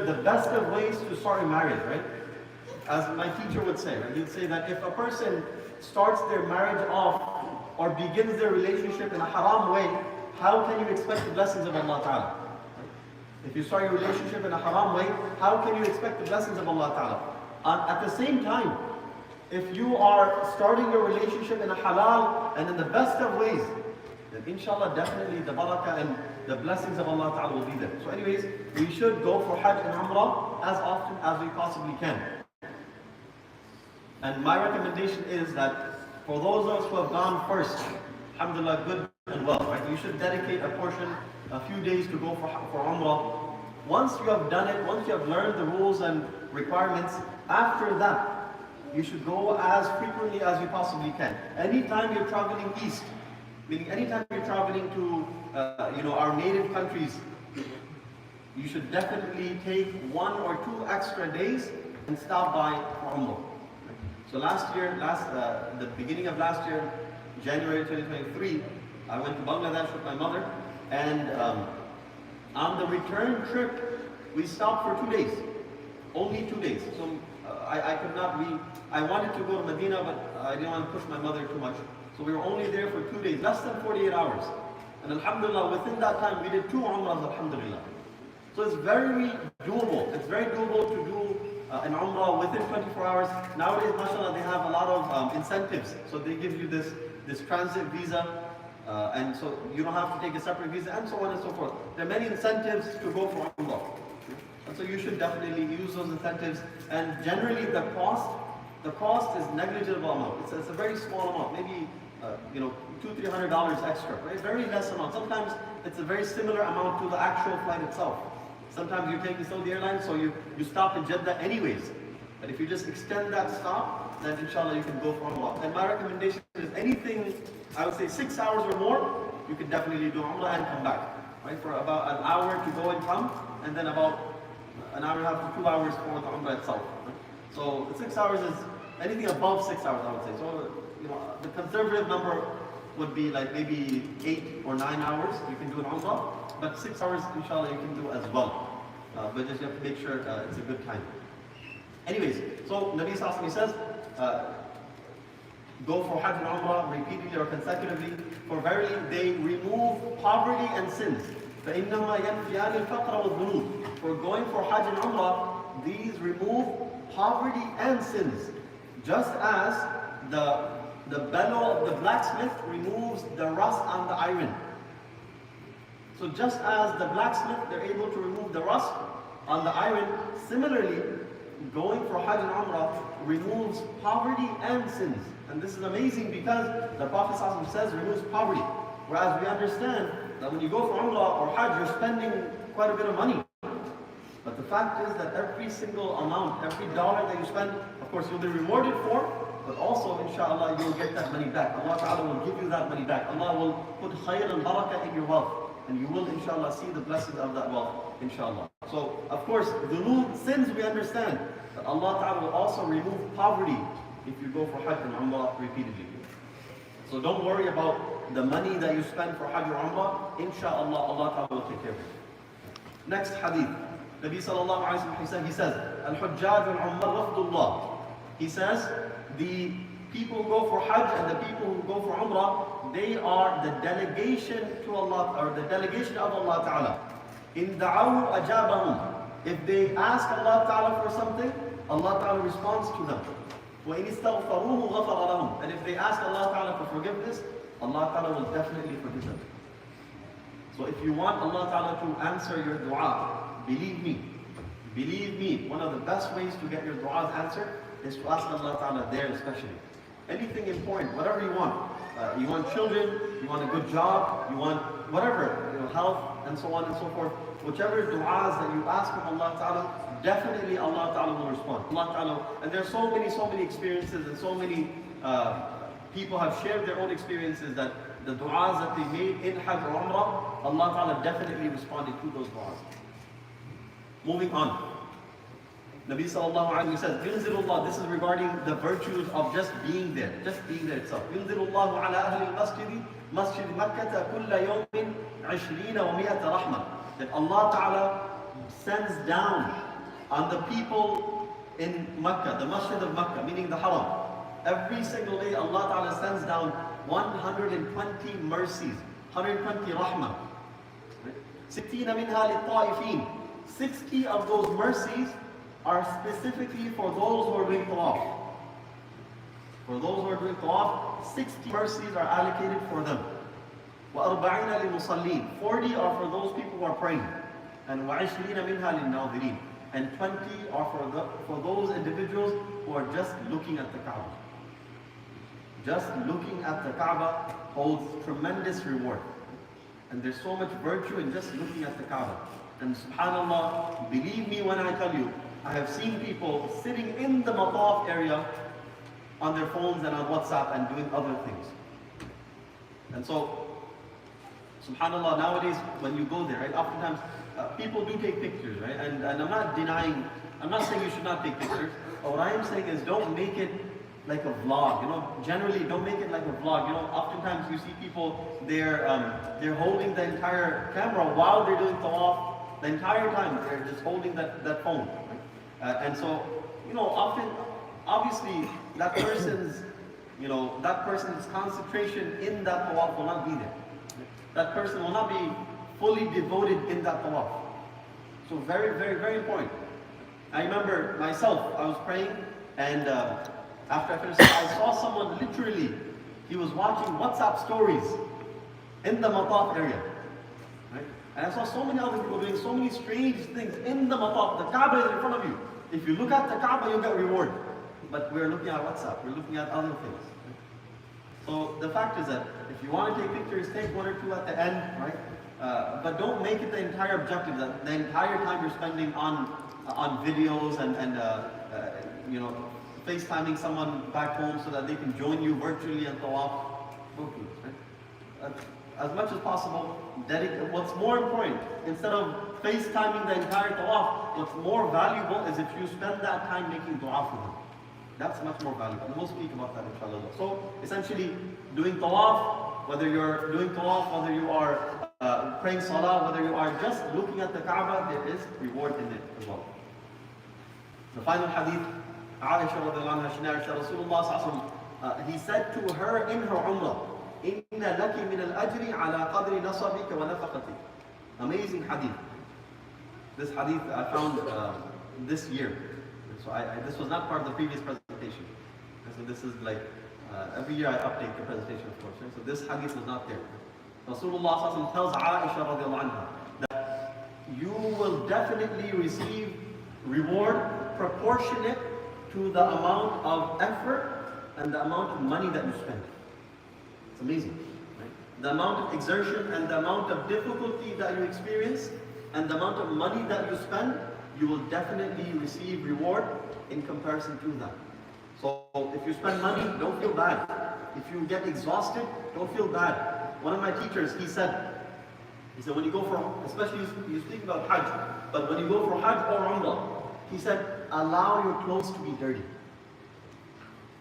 the best of ways to start a marriage, right? As my teacher would say, right? He'd say that if a person starts their marriage off or begins their relationship in a haram way, how can you expect the blessings of Allah Ta'ala? If you start your relationship in a haram way, how can you expect the blessings of Allah Ta'ala? At the same time, if you are starting your relationship in a halal and in the best of ways, then inshallah definitely the barakah and the blessings of Allah Ta'ala will be there. So anyways, we should go for Hajj and Umrah as often as we possibly can. And my recommendation is that for those of us who have gone first, alhamdulillah, good and well, right? You should dedicate a portion, a few days to go for Umrah. Once you have done it, once you have learned the rules and requirements, after that, you should go as frequently as you possibly can. Anytime you're traveling east, meaning anytime you're traveling to our native countries, you should definitely take 1 or 2 extra days and stop by for Umrah. So the beginning of last year, January 2023, I went to Bangladesh with my mother, and on the return trip, we stopped for 2 days, only 2 days. So I could not be, I wanted to go to Medina, but I didn't want to push my mother too much. So we were only there for 2 days, less than 48 hours. And alhamdulillah, within that time, we did 2 umrahs, alhamdulillah. So it's very doable. It's very doable to do an umrah within 24 hours. Nowadays, mashallah, they have a lot of incentives. So they give you this transit visa, and so you don't have to take a separate visa, and so on and so forth. There are many incentives to go for umrah. And so you should definitely use those incentives. And generally, the cost is negligible amount. It's a very small amount, maybe $200-300 extra, right? Very less amount. Sometimes it's a very similar amount to the actual flight itself. Sometimes you take the Saudi Airlines, so you stop in Jeddah anyways. But if you just extend that stop, then inshallah you can go for Umrah. And my recommendation is anything, I would say 6 hours or more, you can definitely do Umrah and come back. Right? For about an hour to go and come, and then about an hour and a half to 2 hours for the Umrah itself. Right? So 6 hours is anything above 6 hours, I would say. So the conservative number would be like maybe 8 or 9 hours you can do an Umrah, but 6 hours inshallah you can do as well. But just you have to make sure it's a good time. Anyways, so Nabi Sallallahu Alaihi Wasallam says, go for Hajj and Umrah repeatedly or consecutively, for verily they remove poverty and sins. فَإِنَّمَا يَنْفِيَانِ الْفَقْرَ وَالذُّنُوبِ. For going for Hajj and Umrah, these remove poverty and sins. Just as the bellow of the blacksmith removes the rust on the iron. So just as the blacksmith, they're able to remove the rust on the iron, similarly, going for Hajj and Umrah removes poverty and sins. And this is amazing because the Prophet ﷺ says removes poverty. Whereas we understand that when you go for Umrah or Hajj, you're spending quite a bit of money. But the fact is that every single amount, every dollar that you spend, of course you'll be rewarded for, but also inshallah you'll get that money back. Allah Ta'ala will give you that money back. Allah will put khayr and barakah in your wealth. And you will inshallah see the blessings of that wealth, inshallah. So of course, the sins we understand, but Allah Ta'ala will also remove poverty if you go for Hajj and Umrah repeatedly. So don't worry about the money that you spend for Hajj or Umrah. Inshallah, Allah Ta'ala will take care of it. Next hadith. Nabi Sallallahu Alaihi Wasallam, he says, Al-Hujjaj al-Ummar Wafdullah. He says, the people who go for Hajj and the people who go for Umrah, they are the delegation to Allah, or the delegation of Allah Ta'ala. In da'awu ajabahum. If they ask Allah Ta'ala for something, Allah Ta'ala responds to them. وَإِنِ اسْتَغْفَرُوهُ غَفَرَ لَهُمْ. And if they ask Allah Ta'ala for forgiveness, Allah Ta'ala will definitely forgive them. So if you want Allah Ta'ala to answer your dua, believe me, one of the best ways to get your du'as answered is to ask Allah Ta'ala there especially. Anything important, whatever you want. You want children, you want a good job, you want whatever, health and so on and so forth. Whichever du'as that you ask from Allah Ta'ala, definitely Allah Ta'ala will respond. Allah Ta'ala, and there are so many experiences, and so many people have shared their own experiences that the du'as that they made in Hajj or Umrah, Allah Ta'ala definitely responded to those du'as. Moving on. Nabi Sallallahu Alaihi Wasallam says, Yunzilullah, this is regarding the virtues of just being there itself. Yunzilullahu ala ahli al-masjidi, masjid Makkah, kulla yawmin 20 wa mi'ata rahmah. That Allah Ta'ala sends down on the people in Mecca, the Masjid of Mecca, meaning the Haram. Every single day Allah Ta'ala sends down 120 mercies, 120 rahmah. 60 منها للطائفين. 60 of those mercies are specifically for those who are doing tawaf. For those who are doing tawaf, 60 mercies are allocated for them. وَأَرْبَعِينَ لِلْمُصَلِّينَ. 40 are for those people who are praying. And وَعِشْرِينَ مِنْهَا لِلنَّاظِرِينَ. And 20 are for those individuals who are just looking at the Kaaba. Just looking at the Kaaba holds tremendous reward. And there's so much virtue in just looking at the Kaaba. And subhanAllah, believe me when I tell you, I have seen people sitting in the mataf area on their phones and on WhatsApp and doing other things. And so, subhanAllah, nowadays when you go there, right, oftentimes people do take pictures, right? And I'm not denying, I'm not saying you should not take pictures. But what I am saying is don't make it like a vlog, you know. Generally, don't make it like a vlog. You know, oftentimes you see people, they're holding the entire camera while they're doing tawaf. The entire time they're just holding that phone. Right? And so, you know, obviously, that person's concentration in that tawaf will not be there. That person will not be fully devoted in that tawaf. So very, very, very important. I remember myself, I was praying, and after I finished, I saw someone literally, he was watching WhatsApp stories in the mataf area. Right? And I saw so many other people doing so many strange things in the mataf. The Kaaba is in front of you. If you look at the Kaaba, you'll get reward. But we're looking at WhatsApp, we're looking at other things. So the fact is that if you want to take pictures, take one or two at the end, right? But don't make it the entire objective, that the entire time you're spending on videos and you know, FaceTiming someone back home so that they can join you virtually and tawaf. Don't do this, right? As much as possible, what's more important, instead of FaceTiming the entire tawaf, what's more valuable is if you spend that time making dua for them. That's much more valuable. And we'll speak about that inshallah. So essentially, doing tawaf, whether you're doing tawaf, whether you are praying salah, whether you are just looking at the Kaaba, there is reward in it as well. The final hadith, Aisha radiallahu anha, she narrates that Rasulullah sallallahu alaihi wasallam, he said to her in her Umrah, "Inna laki min al-ajri ala qadri nasabika wa nafaqatik." Amazing hadith. This hadith I found this year. So this was not part of the previous presentation. So this is like, every year I update the presentation, of course. Right? So this hadith was not there. Rasulullah sallallahu alaihi wasallam tells Aisha radiallahu anha that you will definitely receive reward proportionate to the amount of effort and the amount of money that you spend. It's amazing. Right? The amount of exertion and the amount of difficulty that you experience and the amount of money that you spend, you will definitely receive reward in comparison to that. So if you spend money, don't feel bad. If you get exhausted, don't feel bad. One of my teachers, he said when you go for, especially you speak about Hajj, but when you go for Hajj or Umrah, he said, allow your clothes to be dirty.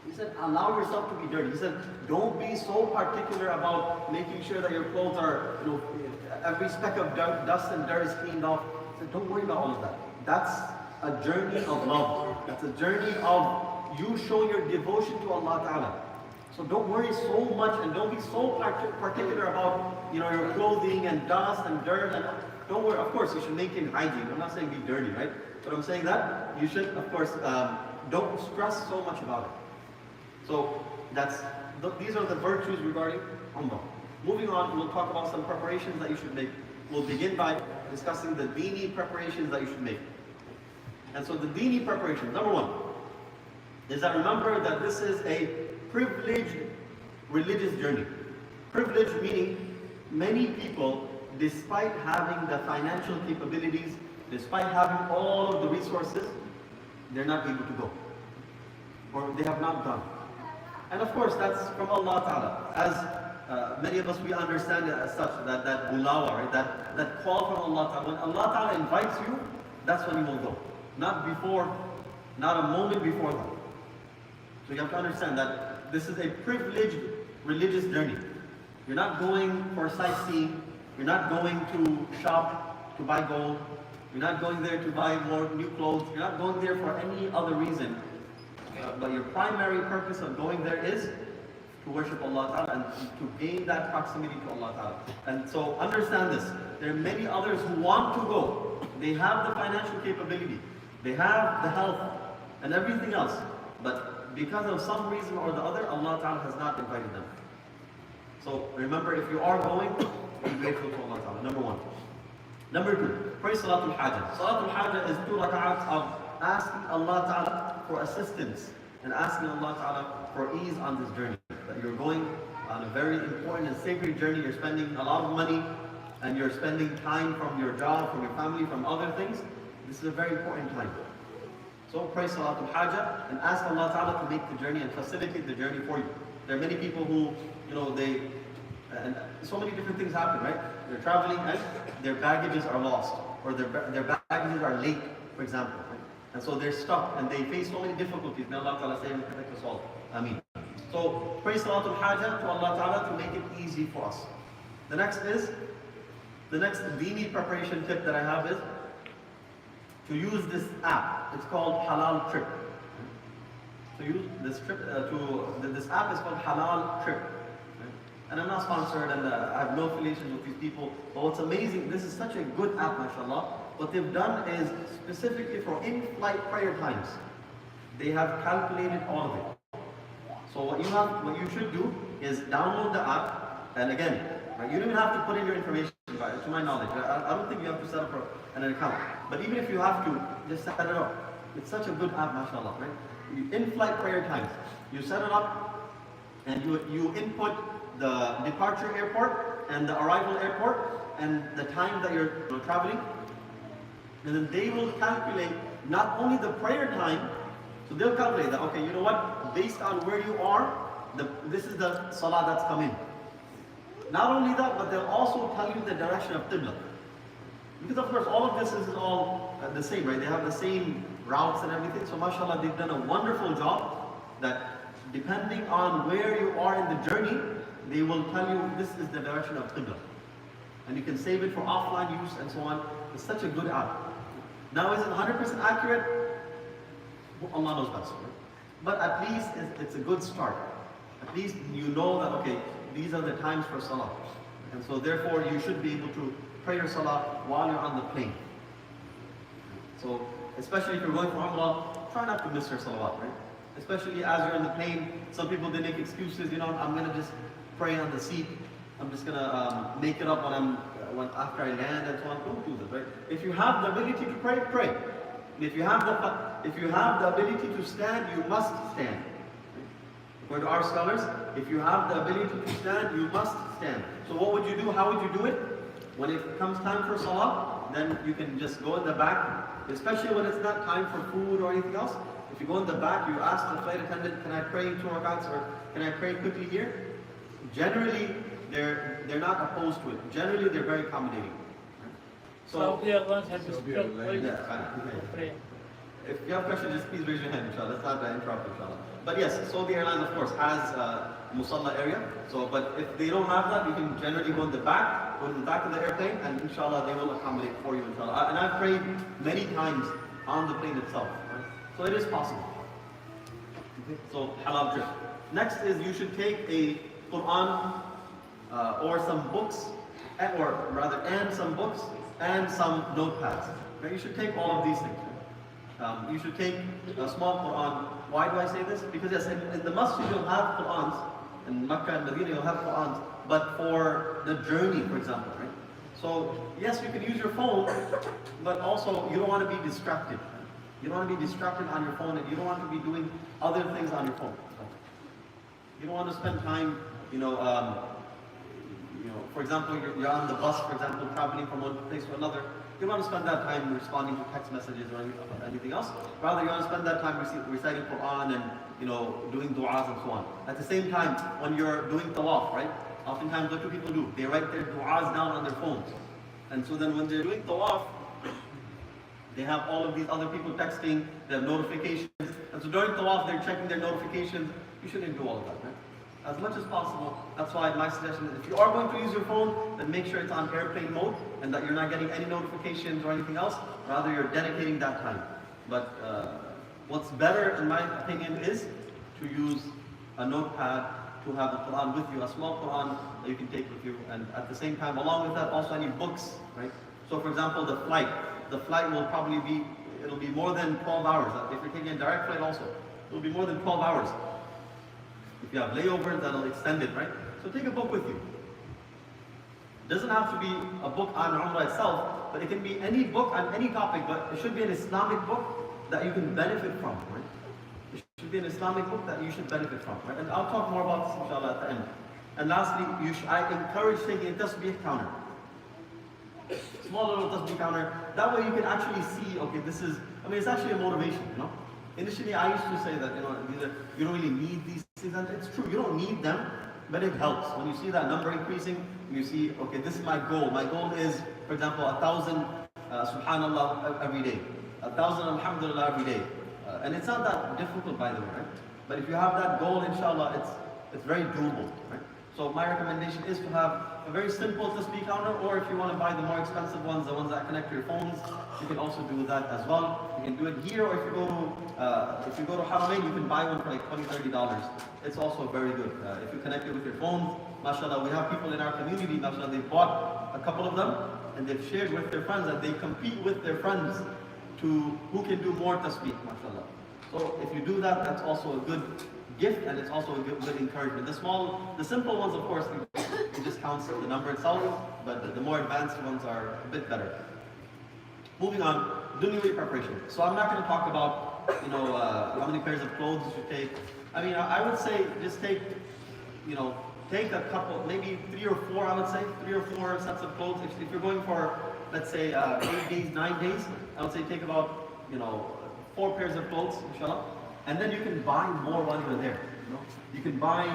He said, allow yourself to be dirty. He said, don't be so particular about making sure that your clothes are, you know, every speck of dust and dirt is cleaned off. He said, don't worry about all of that. That's a journey of love. That's a journey of you showing your devotion to Allah Ta'ala. So don't worry so much and don't be so particular about, you know, your clothing and dust and dirt. And don't worry. Of course, you should maintain hygiene. I'm not saying be dirty, right? But I'm saying that you should, of course, don't stress so much about it. So these are the virtues regarding Umrah. Moving on, we'll talk about some preparations that you should make. We'll begin by discussing the dini preparations that you should make. And so the dini preparation, number one, is that remember that this is a privileged religious journey. Privileged meaning many people, despite having the financial capabilities, despite having all of the resources, they're not able to go. Or they have not gone. And of course, that's from Allah Ta'ala. As many of us, we understand it as such, that bulawa, right? That call from Allah Ta'ala. When Allah Ta'ala invites you, that's when you will go. Not before, not a moment before that. So you have to understand that this is a privileged religious journey. You're not going for sightseeing. You're not going to shop, to buy gold. You're not going there to buy more new clothes. You're not going there for any other reason. But your primary purpose of going there is to worship Allah Ta'ala and to gain that proximity to Allah Ta'ala. And so understand this. There are many others who want to go. They have the financial capability. They have the health and everything else. But because of some reason or the other, Allah Ta'ala has not invited them. So remember, if you are going, be grateful to Allah Ta'ala. Number one. Number two, pray Salatul Hajjah. Salatul Hajjah is 2 rak'ats of asking Allah Ta'ala for assistance and asking Allah Ta'ala for ease on this journey. That you're going on a very important and sacred journey. You're spending a lot of money and you're spending time from your job, from your family, from other things. This is a very important time. So pray Salatul Hajjah and ask Allah Ta'ala to make the journey and facilitate the journey for you. There are many people who, and so many different things happen, right? They're traveling and their baggages are lost, or their baggages are late, for example. Right? And so they're stuck and they face so many difficulties. May Allah Ta'ala save and protect us all. Ameen. So pray Salatul Hajjah to Allah Ta'ala to make it easy for us. The next dini preparation tip that I have is to use this app. It's called Halal Trip. To use this trip, this app is called Halal Trip. And I'm not sponsored and I have no affiliations with these people. But what's amazing, this is such a good app, mashallah. What they've done is specifically for in-flight prayer times. They have calculated all of it. So what you should do is download the app. And again, right, you don't even have to put in your information, to my knowledge. I don't think you have to set up an account. But even if you have to, just set it up. It's such a good app, mashallah, right? In-flight prayer times. You set it up and you input the departure airport and the arrival airport and the time that you're traveling. And then they will calculate not only the prayer time, so they'll calculate that, okay, you know what, based on where you are, this is the salah that's come in. Not only that, but they'll also tell you the direction of Qibla. Because of course all of this is all the same, right? They have the same routes and everything. So mashallah, they've done a wonderful job that depending on where you are in the journey, they will tell you this is the direction of Qibla. And you can save it for offline use and so on. It's such a good app. Now is it 100% accurate? Allah knows best. Right? But at least it's a good start. At least you know that, okay, these are the times for salah. And so therefore you should be able to pray your salah while you're on the plane. So especially if you're going for Umrah, try not to miss your salawat, right? Especially as you're on the plane, some people they make excuses, I'm gonna just pray on the seat. I'm just gonna make it up after I land and so on. Don't do this, right? If you have the ability to pray, pray. If you have the ability to stand, you must stand. According to our scholars, if you have the ability to stand, you must stand. So what would you do? How would you do it? When it comes time for salah, then you can just go in the back, especially when it's not time for food or anything else. If you go in the back, you ask the flight attendant, can I pray 2 rakats or can I pray quickly here? Generally, they're not opposed to it. Generally, they're very accommodating. So, if you have questions, just please raise your hand, inshallah. Let's not interrupt, inshallah. But yes, Saudi Airlines, of course, has a musalla area. So, but if they don't have that, you can generally go in the back of the airplane, and inshallah, they will accommodate for you, inshallah. And I've prayed many times on the plane itself. Right? So it is possible. Okay? So, halal trip. Next is you should take a Quran or some books, and some books and some notepads. Okay? You should take all of these things. You should take a small Quran. Why do I say this? Because yes, in the Masjid you'll have Qurans, in Makkah and Medina you'll have Qurans, but for the journey, for example, right? So yes, you can use your phone, but also you don't want to be distracted. You don't want to be distracted on your phone, and you don't want to be doing other things on your phone. You don't want to spend time, for example, you're on the bus, for example, traveling from one place to another. You don't want to spend that time responding to text messages or anything else. Rather, you want to spend that time reciting Quran and doing du'as and so on. At the same time, when you're doing tawaf, right? Oftentimes, what do people do? They write their du'as down on their phones. And so then when they're doing tawaf, they have all of these other people texting, they have notifications. And so during tawaf, they're checking their notifications. You shouldn't do all of that, right? as much as possible. That's why my suggestion is if you are going to use your phone, then make sure it's on airplane mode and that you're not getting any notifications or anything else. Rather, you're dedicating that time. But what's better, in my opinion, is to use a notepad to have the Quran with you, a small Quran that you can take with you, and at the same time, along with that, also any books, right? So, for example, the flight will probably be, it'll be more than 12 hours. If you're taking a direct flight also, it'll be more than 12 hours. If you have layovers, that'll extend it, right? So take a book with you. It doesn't have to be a book on Umrah itself, but it can be any book on any topic, but it should be an Islamic book that you can benefit from, right? It should be an Islamic book that you should benefit from, right? And I'll talk more about this, inshallah, at the end. And lastly, I encourage taking a tasbih counter. Small little tasbih counter. That way you can actually see, okay, this is, it's actually a motivation, Initially, I used to say that, you don't really need these things, and it's true, you don't need them, but it helps. When you see that number increasing, you see, okay, this is my goal. My goal is, for example, 1,000 subhanallah every day, 1,000 alhamdulillah every day. And it's not that difficult, by the way, right? But if you have that goal, inshallah, it's very doable, right? So my recommendation is to have a very simple tasbih counter, or if you want to buy the more expensive ones, the ones that connect to your phones, you can also do that as well. You can do it here, or if you go to Haramain, you can buy one for like $20, $30. It's also very good. If you connect it with your phones, mashallah, we have people in our community, mashallah, they bought a couple of them, and they've shared with their friends, and they compete with their friends to who can do more tasbih, mashallah. So if you do that, that's also a good gift, and it's also a good encouragement. The simple ones, of course, it just counts the number itself, but the more advanced ones are a bit better. Moving on, dunyawi preparation. So I'm not going to talk about, how many pairs of clothes you should take. I would say just take a couple, maybe 3 or 4, I would say, 3 or 4 sets of clothes. If you're going for, let's say, 8 days, 9 days, I would say take about, 4 pairs of clothes, inshallah. And then you can buy more while you're there. You can buy,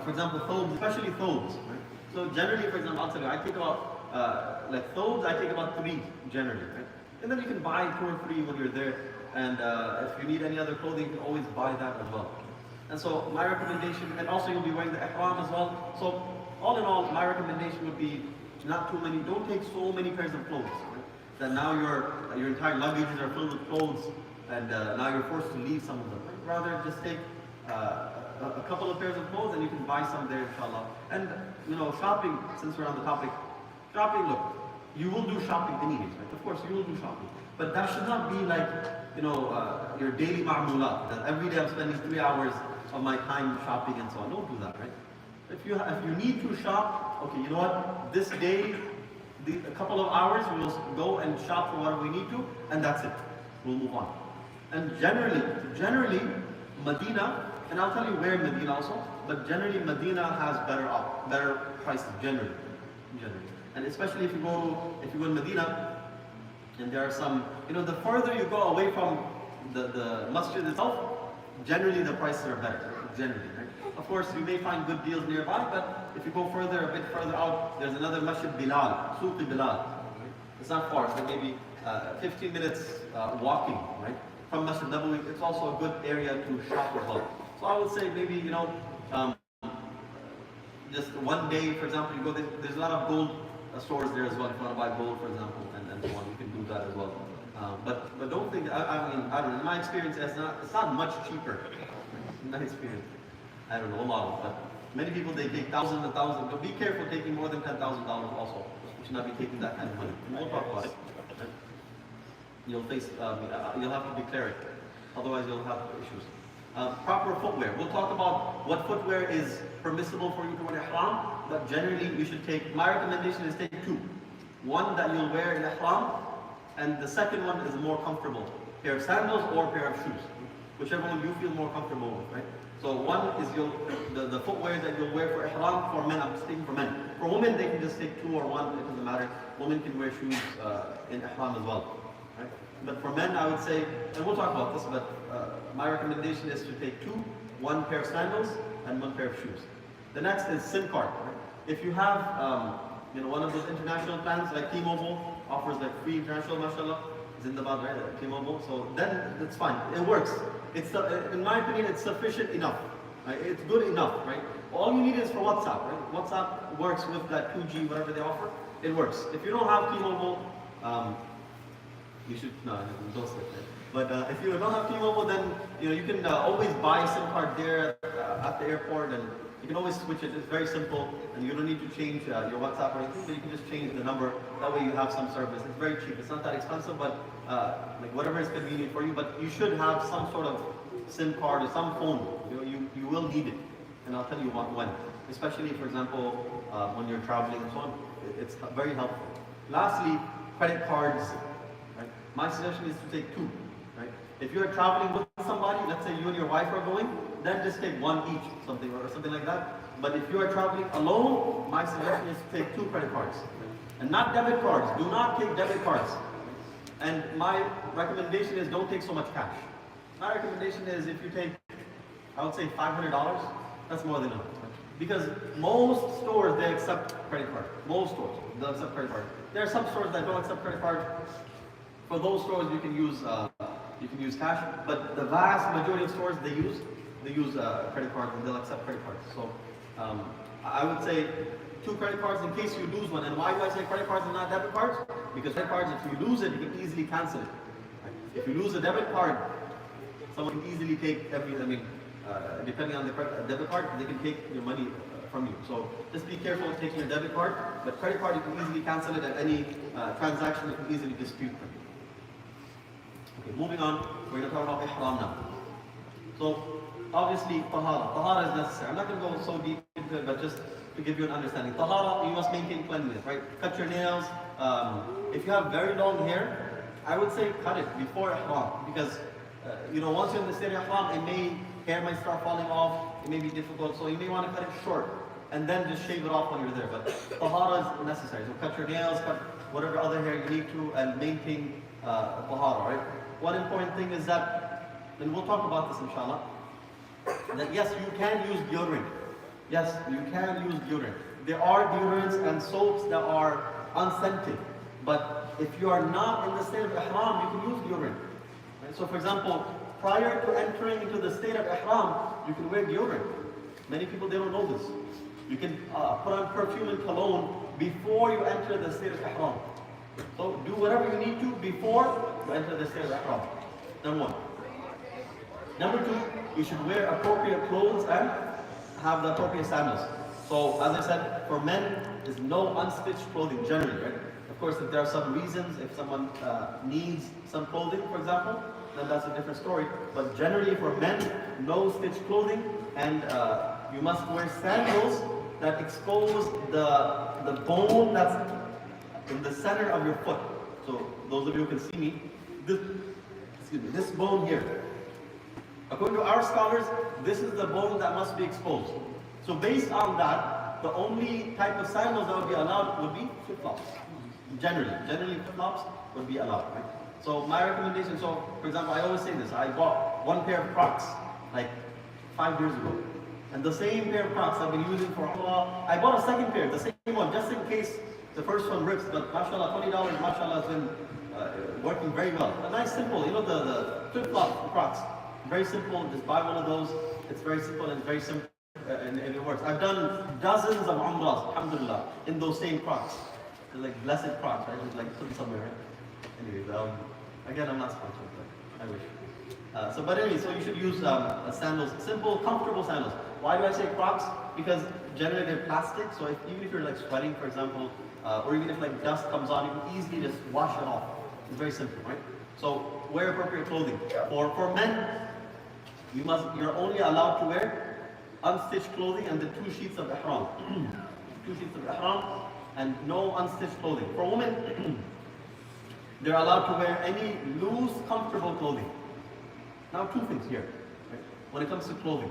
for example, thobes, especially thobes. Right? So generally, for example, I'll tell you, I take about, thobes, I take about 3 generally. Right? And then you can buy 2 or 3 when you're there. And if you need any other clothing, you can always buy that as well. And so my recommendation, and also you'll be wearing the ihram as well. So all in all, my recommendation would be not too many, don't take so many pairs of clothes. Right? That now your entire luggages are filled with clothes, and now you're forced to leave some of them. Rather, just take a couple of pairs of clothes, and you can buy some there, inshallah. And shopping, since we're on the topic, shopping. Look, you will do shopping anyways, right? Of course, you will do shopping, but that should not be like your daily ma'mulat. That every day I'm spending 3 hours of my time shopping and so on. Don't do that, right? If you need to shop, okay, you know what? This day, a couple of hours, we'll go and shop for what we need to, and that's it. We'll move on. And generally, Medina, and I'll tell you where in Medina also, but generally Medina has better prices, generally. And especially if you go in Medina, and there are some, the further you go away from the masjid itself, generally the prices are better, generally, right? Of course, you may find good deals nearby, but if you go a bit further out, there's another Masjid Bilal, Suqi Bilal. Right? It's not far, so maybe 15 minutes walking, right? From Masjid Nabawi, it's also a good area to shop as well. So I would say maybe, just one day, for example, you go there, there's a lot of gold stores there as well. If you want to buy gold, for example, and so on, you can do that as well. But don't think, I don't know, in my experience, it's not much cheaper. In my experience, I don't know, Allah, but many people, they take thousands and thousands, but be careful taking more than $10,000 also. You should not be taking that kind of money. We'll talk about it. You'll have to declare it, otherwise you'll have issues. Proper footwear. We'll talk about what footwear is permissible for you to wear ihram, but generally you should take, my recommendation is take 2. One that you'll wear in ihram, and the second one is more comfortable. Pair of sandals or pair of shoes, whichever one you feel more comfortable with, right? So one is the footwear that you'll wear for ihram for men. I'm speaking for men. For women, they can just take 2 or 1, it doesn't matter. Women can wear shoes in ihram as well. Right? But for men, I would say, and we'll talk about this, but my recommendation is to take 2, 1 pair of sandals and 1 pair of shoes. The next is SIM card. Right? If you have one of those international plans like T-Mobile offers like free international, mashallah, Zindabad, right? T-Mobile, so then it's fine. It works. In my opinion, it's sufficient enough. Right? It's good enough, right? All you need is for WhatsApp, right? WhatsApp works with that 2G, whatever they offer. It works. If you don't have T-Mobile, you should, no, don't slip it. But if you don't have T-Mobile, then you can always buy a SIM card there at the airport, and you can always switch it. It's very simple, and you don't need to change your WhatsApp or anything, but you can just change the number. That way you have some service. It's very cheap. It's not that expensive, but like whatever is convenient for you. But you should have some sort of SIM card or some phone. You will need it, and I'll tell you when. Especially, for example, when you're traveling and so on, it's very helpful. Lastly, credit cards. Right? My suggestion is to take two. Right? If you're traveling with somebody, let's say you and your wife are going, then just take one each, something like that. But if you are traveling alone, my suggestion is to take two credit cards. And not debit cards. Do not take debit cards. And my recommendation is don't take so much cash. My recommendation is if you take, I would say $500, that's more than enough. Because most stores, they accept credit card. Most stores, they'll accept credit card. There are some stores that don't accept credit card. For those stores, you can use cash. But the vast majority of stores, they use credit cards, and they'll accept credit cards. So I would say two credit cards in case you lose one. And why do I say credit cards and not debit cards? Because credit cards, if you lose it, you can easily cancel it. Right? If you lose a debit card, someone can easily take depending on the debit card, they can take your money from you. So just be careful of taking your debit card. But credit card, you can easily cancel it at any transaction. You can easily dispute them. Okay, moving on, we're going to talk about ihram now. So obviously, tahara. Tahara is necessary. I'm not going to go so deep into it, but just to give you an understanding. Tahara, you must maintain cleanliness, right? Cut your nails. If you have very long hair, I would say cut it before ihram, because once you're in the state of ihram, hair might start falling off. It may be difficult, so you may want to cut it short and then just shave it off when you're there. But tahara is necessary. So cut your nails, cut whatever other hair you need to, and maintain tahara, right? One important thing is that, and we'll talk about this inshallah, that yes, you can use deodorant. Yes, you can use deodorant. There are deodorants and soaps that are unscented. But if you are not in the state of ihram, you can use deodorant. Right? So for example, prior to entering into the state of ihram, you can wear deodorant. Many people, they don't know this. You can put on perfume and cologne before you enter the state of ihram. So do whatever you need to before you enter the state of ihram. Number one. Number two, you should wear appropriate clothes and have the appropriate sandals. So as I said, for men, there's no unstitched clothing generally, right? Of course, if there are some reasons, if someone needs some clothing, for example, then that's a different story. But generally for men, no stitched clothing, and you must wear sandals that expose the bone that's in the center of your foot. So those of you who can see me, this bone here. According to our scholars, this is the bone that must be exposed. So based on that, the only type of sandals that would be allowed would be flip-flops. Generally flip-flops would be allowed, right? So my recommendation, so for example, I always say this, I bought one pair of Crocs like 5 years ago. And the same pair of Crocs I've been using for Umrah. I bought a second pair, the same one, just in case the first one rips, but mashallah, $20, mashallah, has been working very well. A nice simple, the flip-flop Crocs. Very simple, just buy one of those. It's very simple and very simple, and it works. I've done dozens of Umrahs, alhamdulillah, in those same Crocs. They're like blessed Crocs, right? It's like put them somewhere, right? Anyways, again, I'm not sponsored, but I wish. So you should use sandals, simple, comfortable sandals. Why do I say Crocs? Because generally they're plastic, so even if you're like sweating, for example, or even if like dust comes on, you can easily just wash it off. It's very simple, right? So wear appropriate clothing. For men, you're only allowed to wear unstitched clothing and the 2 sheets of ihram. 2 sheets of ihram and no unstitched clothing. For women, they're allowed to wear any loose, comfortable clothing. Now 2 things here, right? When it comes to clothing.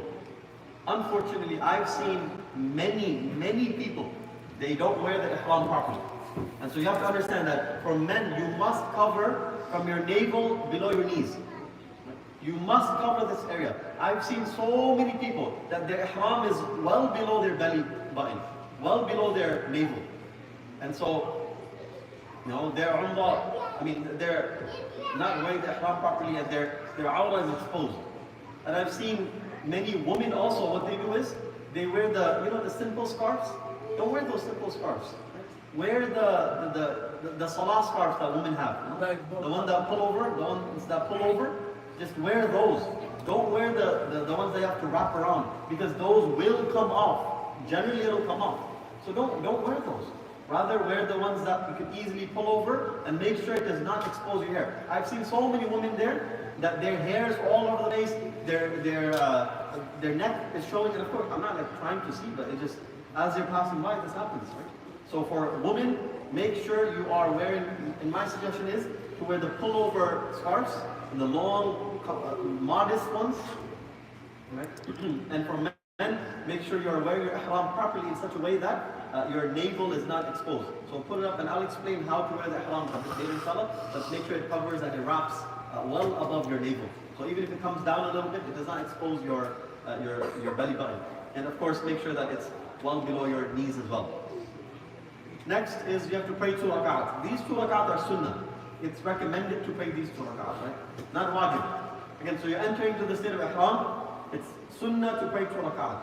Unfortunately, I've seen many people, they don't wear the ihram properly. And so you have to understand that for men, you must cover from your navel below your knees. You must cover this area. I've seen so many people that their ihram is well below their belly button, well below their navel. And so, their umrah, they're not wearing the ihram properly and their awrah is exposed. And I've seen Many women also, what they do is, they wear the simple scarves. Don't wear those simple scarves. Wear the salah scarves that women have. The one that pull over, the ones that pull over, just wear those. Don't wear the ones that you have to wrap around, because those will come off. Generally it'll come off. So don't wear those. Rather wear the ones that you can easily pull over and make sure it does not expose your hair. I've seen so many women there that their hair is all over the place, their neck is showing, and of course I'm not like trying to see, but it just, as you're passing by, this happens, right? So for women, make sure you are wearing, and my suggestion is to wear the pullover scarves, the long, modest ones, right? And for men, make sure you are wearing your ihram properly in such a way that your navel is not exposed. So put it up, and I'll explain how to wear the ihram later, inshallah, but make sure it covers and it wraps well above your navel. So even if it comes down a little bit, it does not expose your belly button. And of course, make sure that it's well below your knees as well. Next is you have to pray 2 rak'at. These 2 rak'at are sunnah. It's recommended to pray these 2 rak'at, right? Not wajib. Again, so you're entering to the state of ihram, it's sunnah to pray 2 rak'at.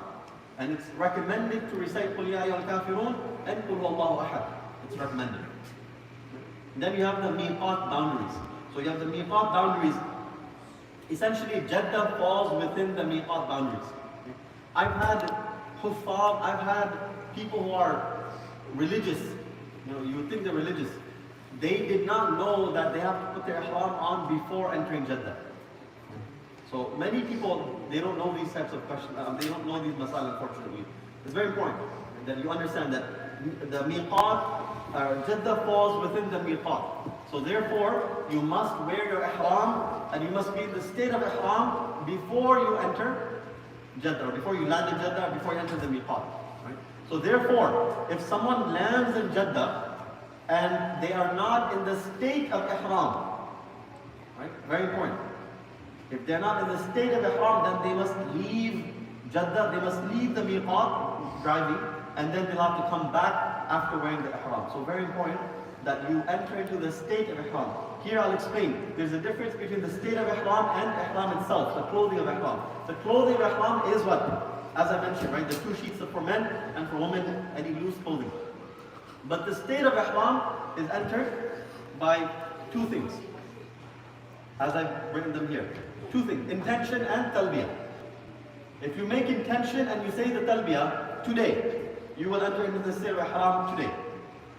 And it's recommended to recite Qul Ya Ayyuhal Kafirun and Qul Huwallahu Ahad. It's recommended. Then you have the miqat boundaries. So you have the miqat boundaries. Essentially, Jeddah falls within the miqat boundaries. I've had huffaz, I've had people who are religious, you would think they're religious. They did not know that they have to put their ihram on before entering Jeddah. So many people, they don't know these types of questions, they don't know these masal, unfortunately. It's very important that you understand that the miqat, Jeddah falls within the miqat. So therefore, you must wear your ihram and you must be in the state of ihram before you enter Jeddah, or before you land in Jeddah, or before you enter the miqat. So therefore, if someone lands in Jeddah and they are not in the state of ihram, right? Very important. If they're not in the state of ihram, then they must leave Jeddah, they must leave the miqat, driving, and then they'll have to come back after wearing the ihram. So very important that you enter into the state of ihram. Here I'll explain. There's a difference between the state of ihram and ihram itself, the clothing of ihram. The clothing of ihram is what? As I mentioned, right, the 2 sheets for men, and for women, any loose clothing. But the state of ihram is entered by 2 things, as I've written them here. 2 things, intention and talbiyah. If you make intention and you say the talbiyah today, you will enter into the state of ihram today.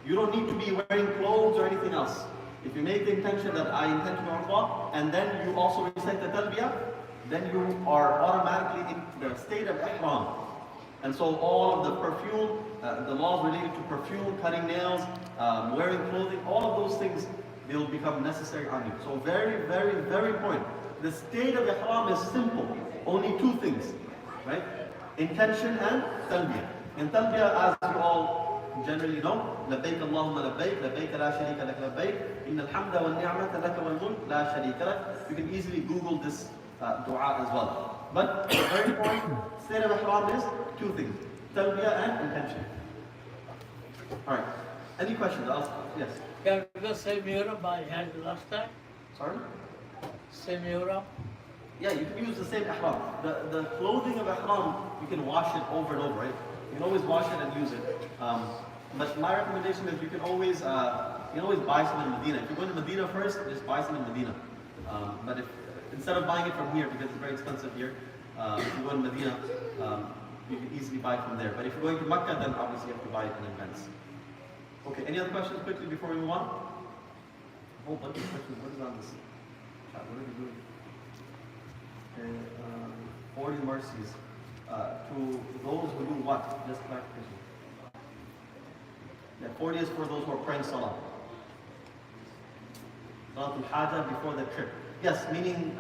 You don't need to be wearing clothes or anything else. If you make the intention that I intend to go Umrah, and then you also recite the talbiyah, then you are automatically in the state of ihram. And so all of the perfume, the laws related to perfume, cutting nails, wearing clothing, all of those things, they'll become necessary on you. So very, very, very important. The state of ihram is simple. Only 2 things, right? Intention and talbiyah. And talbiyah, as you all generally know, لبيك اللهم لبيك, لبيك لا شريك لك لبيك, إن الحمد والنعمة لك والملك لا شريك لك. You can easily Google this dua as well. But very important, state of ihram is 2 things, talbiyah and intention. Alright, any questions? Yes? Can we go same Europe I had last time? Sorry? Same Europe? Yeah, you can use the same ihram. The clothing of ihram, you can wash it over and over, right? You can always wash it and use it. But my recommendation is you can always buy some in Medina. If you're going to Medina first, just buy some in Medina. But if instead of buying it from here, because it's very expensive here, if you go to Medina, you can easily buy it from there. But if you're going to Mecca, then obviously you have to buy it in advance. Okay, any other questions quickly before we move on? A whole bunch of questions. What is on this chat? What are we doing? Okay, 40 mercies. To those who do what? Just clarification. Yeah, 40 is for those who are praying salah. Salatul Hajjah before the trip. Yes, meaning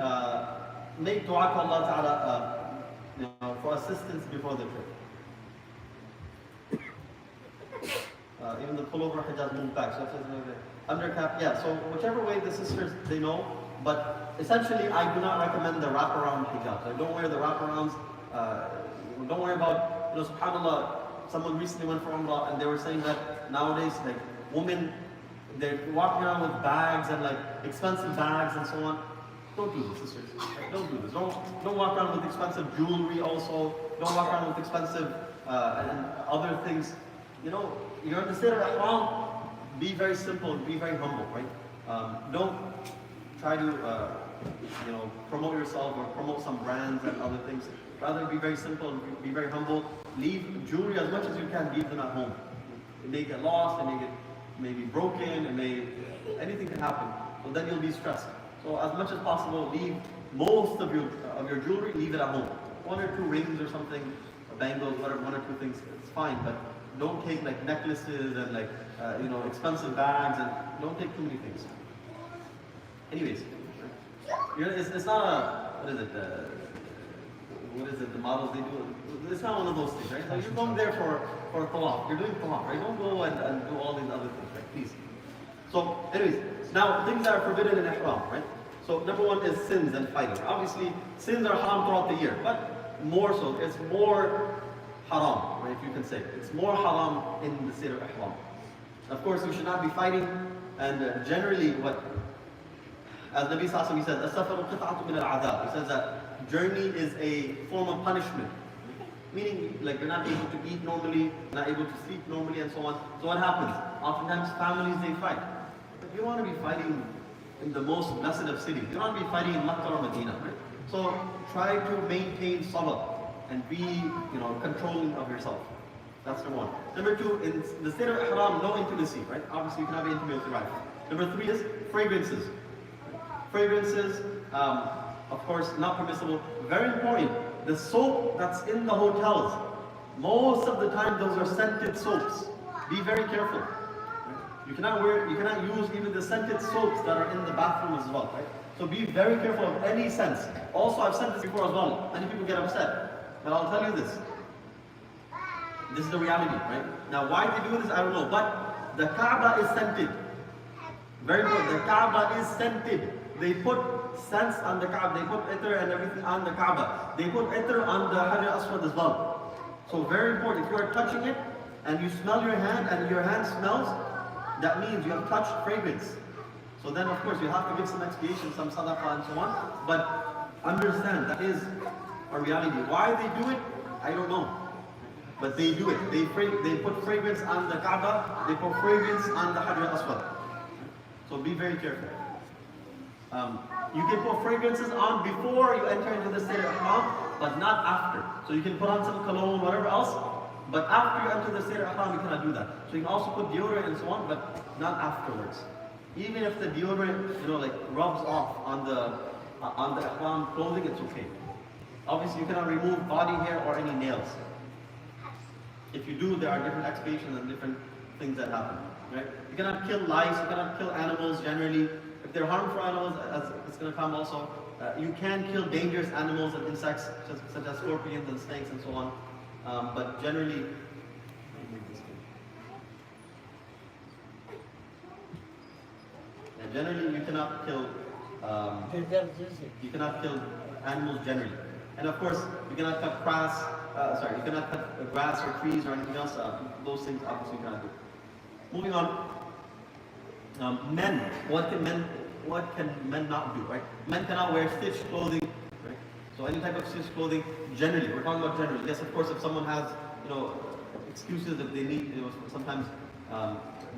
make dua to Allah Ta'ala for assistance before the trip. Even the pullover hijab move back. So undercap, yeah. So whichever way the sisters they know, but essentially I do not recommend the wraparound hijab. So don't wear the wraparounds. Don't worry about, subhanAllah, someone recently went for Umrah and they were saying that nowadays, like, women, they're walking around with bags and like expensive bags and so on. Don't do this, sisters. Right? Don't do this. Don't walk around with expensive jewelry also. Don't walk around with expensive and other things. You know, you're in the state of ihram. Be very simple, be very humble, right? Don't try to, promote yourself or promote some brands and other things. Rather, be very simple, be very humble. Leave jewelry as much as you can. Leave them at home. It may get lost, it may be broken, anything can happen. So then you'll be stressed. So as much as possible, leave most of your jewelry. Leave it at home. 1 or 2 rings or something, or bangles, whatever, 1 or 2 things. It's fine, but don't take like necklaces and like expensive bags, and don't take too many things. Anyways, it's not a what is it? The models they do. It's not one of those things, right? So you're going there for tawaf. You're doing tawaf, right? Don't go and do all these other things, right? Please. So, anyways, now things that are forbidden in ihram, right? So number 1 is sins and fighting. Obviously, sins are haram throughout the year, but more so, it's more haram, right? If you can say it's more haram in the state of ihram. Of course, you should not be fighting, and generally, as Nabi Sallallahu Alaihi Wasallam says, "As-safaru qit'atun min al-'adab." He says that journey is a form of punishment, meaning like you're not able to eat normally, not able to sleep normally, and so on. So what happens? Oftentimes, families they fight. But you don't want to be fighting in the most blessed of cities. You don't want to be fighting in Makkah or Medina, right? So try to maintain sabr and be, controlling of yourself. That's number 1. Number 2, in the state of ihram, no intimacy, right? Obviously, you cannot be intimate with your wife. Number 3 is fragrances. Fragrances, of course, not permissible. Very important. The soap that's in the hotels, most of the time, those are scented soaps. Be very careful. You cannot use even the scented soaps that are in the bathroom as well, right? So be very careful of any scents. Also, I've said this before as well. Many people get upset, but I'll tell you this. This is the reality, right? Now, why they do this, I don't know. But the Kaaba is scented. Very good. The Kaaba is scented. They put scents on the Kaaba. They put itar and everything on the Kaaba. They put itar on the Hajar Aswad as well. So very important. If you are touching it and you smell your hand and your hand smells, that means you have touched fragrance. So then, of course, you have to give some expiation, some sadaqah and so on. But understand, that is a reality. Why they do it, I don't know. But they do it. They put fragrance on the Kaaba. They put fragrance on the Hajar Aswad. So be very careful. You can put fragrances on before you enter into the state of ihram, but not after. So you can put on some cologne, whatever else, but after you enter the state of ihram, you cannot do that. So you can also put deodorant and so on, but not afterwards. Even if the deodorant, rubs off on the ihram clothing, it's okay. Obviously, you cannot remove body hair or any nails. If you do, there are different expiations and different things that happen. Right? You cannot kill lice, you cannot kill animals generally. If they're harmful animals, as it's going to come also, you can kill dangerous animals and insects such as scorpions and snakes and so on. But generally, you cannot kill. You cannot kill animals generally, and of course, you cannot cut grass. You cannot cut grass or trees or anything else. Those things obviously you cannot do. Moving on. Men. What can men not do? Right? Men cannot wear stitched clothing. Right? So any type of stitched clothing, generally, we're talking about generally. Yes, of course, if someone has, excuses that they need, sometimes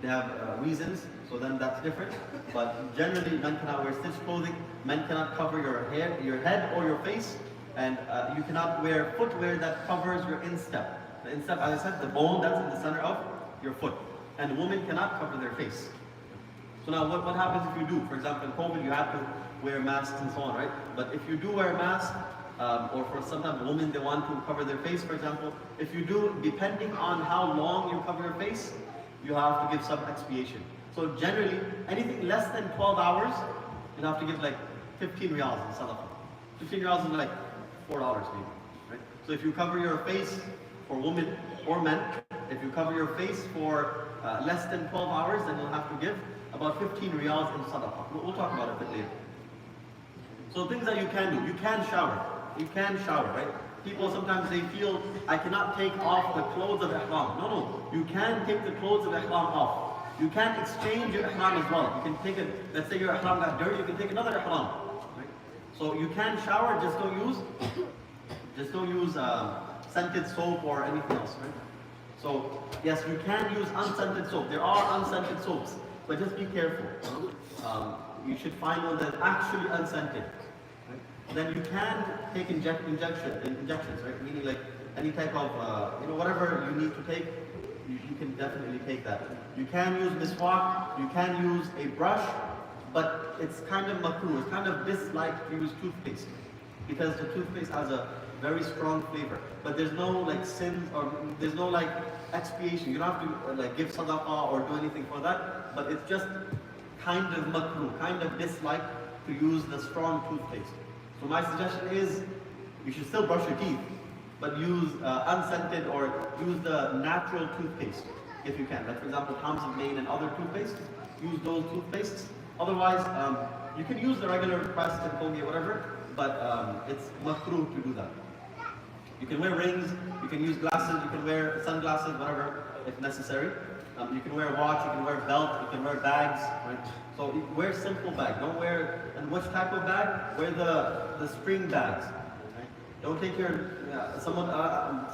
they have reasons, so then that's different. But generally, men cannot wear stitched clothing. Men cannot cover your head or your face, and you cannot wear footwear that covers your instep. The instep, as I said, the bone that's in the center of your foot. And women cannot cover their face. So now, what happens if you do? For example, in COVID, you have to wear masks and so on, right? But if you do wear a mask, or for sometimes women, they want to cover their face, for example. If you do, depending on how long you cover your face, you have to give some expiation. So generally, anything less than 12 hours, you have to give like 15 riyals in sadaqah. 15 riyals is like $4 maybe, right? So if you cover your face for women or men, if you cover your face for less than 12 hours, then you'll have to give about 15 riyals in sadaqah. We'll talk about it a bit later. So things that you can do. You can shower. You can shower, right? People sometimes they feel, I cannot take off the clothes of ihram. No. You can take the clothes of ihram off. You can exchange your ihram as well. You can take it, let's say your ihram got dirty, you can take another ihram. Right? So you can shower, just don't use scented soap or anything else, right? So yes, you can use unscented soap. There are unscented soaps, but just be careful. You should find one that's actually unscented. Right? Then you can take injections, right? Meaning like any type of whatever you need to take, you can definitely take that. You can use miswak, you can use a brush, but it's kind of makruh, it's kind of disliked to use toothpaste because the toothpaste has a very strong flavor. But there's no like sins or there's no like expiation. You don't have to like give sadaqah or do anything for that, but it's just kind of makruh, kind of disliked to use the strong toothpaste. So my suggestion is you should still brush your teeth, but use unscented or use the natural toothpaste if you can. Like for example, Tom's of Maine and other toothpaste, use those toothpastes. Otherwise, you can use the regular Crest and Colgate, whatever, but it's makruh to do that. You can wear rings, you can use glasses, you can wear sunglasses, whatever, if necessary. You can wear a watch, you can wear a belt, you can wear bags, right? So wear simple bag. Don't wear, and which type of bag? Wear the string bags. Right? Don't take your,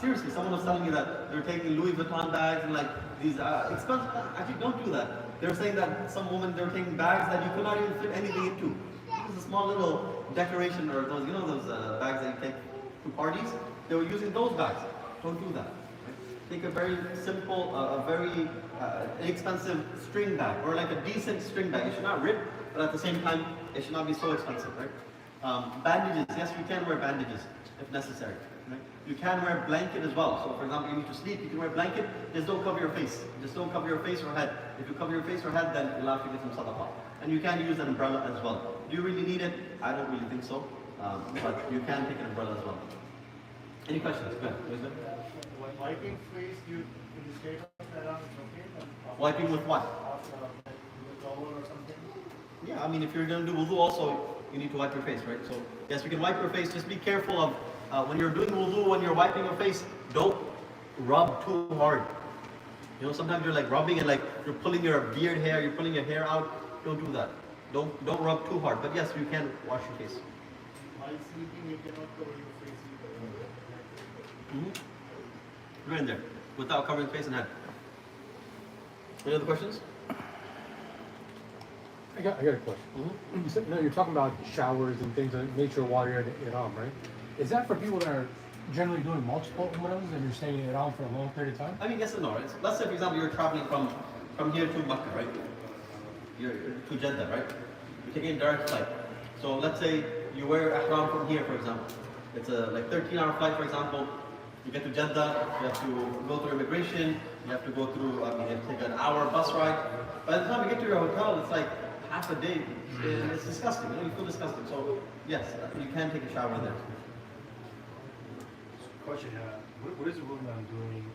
seriously, someone was telling me that they're taking Louis Vuitton bags and like these expensive, actually don't do that. They were saying that some women, they were taking bags that you could not even fit anything into. This is a small little decoration or those, those bags that you take to parties. They were using those bags. Don't do that. Right? Take a very simple, a very inexpensive string bag or like a decent string bag. It should not rip, but at the same time, it should not be so expensive, right? Bandages, yes, you can wear bandages if necessary. Right? You can wear a blanket as well. So for example, you need to sleep, you can wear a blanket, just don't cover your face. Just don't cover your face or head. If you cover your face or head, then you'll have to get some sadaqah. And you can use an umbrella as well. Do you really need it? I don't really think so. But you can take an umbrella as well. Any questions? Go ahead. Wiping face, in the state of Iran, it's okay? Wiping with what? With a towel or something? Yeah, I mean, if you're going to do wudu also, you need to wipe your face, right? So, yes, you can wipe your face. Just be careful of when you're doing wudu, when you're wiping your face, don't rub too hard. Sometimes you're like rubbing and like you're pulling your beard hair, you're pulling your hair out. Don't do that. Don't rub too hard. But yes, you can wash your face. While sleeping, you cannot cover your face. Right in there, without covering face and head. Any other questions? I got a question. You said, you're talking about showers and things of nature while you're in Iran, right? Is that for people that are generally doing multiple umrahs and you're staying in Iran for a long period of time? I mean, yes and no. Right? Let's say, for example, you're traveling from here to Makkah, right? You're to Jeddah, right? You're taking a direct flight. So let's say you wear ihram from here, for example. It's a like 13-hour flight, for example. You get to Jeddah, you have to go through immigration, you have to go through, you have to take an hour bus ride. By the time you get to your hotel, it's like half a day. It's disgusting, you feel disgusting. So, yes, you can take a shower there. Question, what is the rule on doing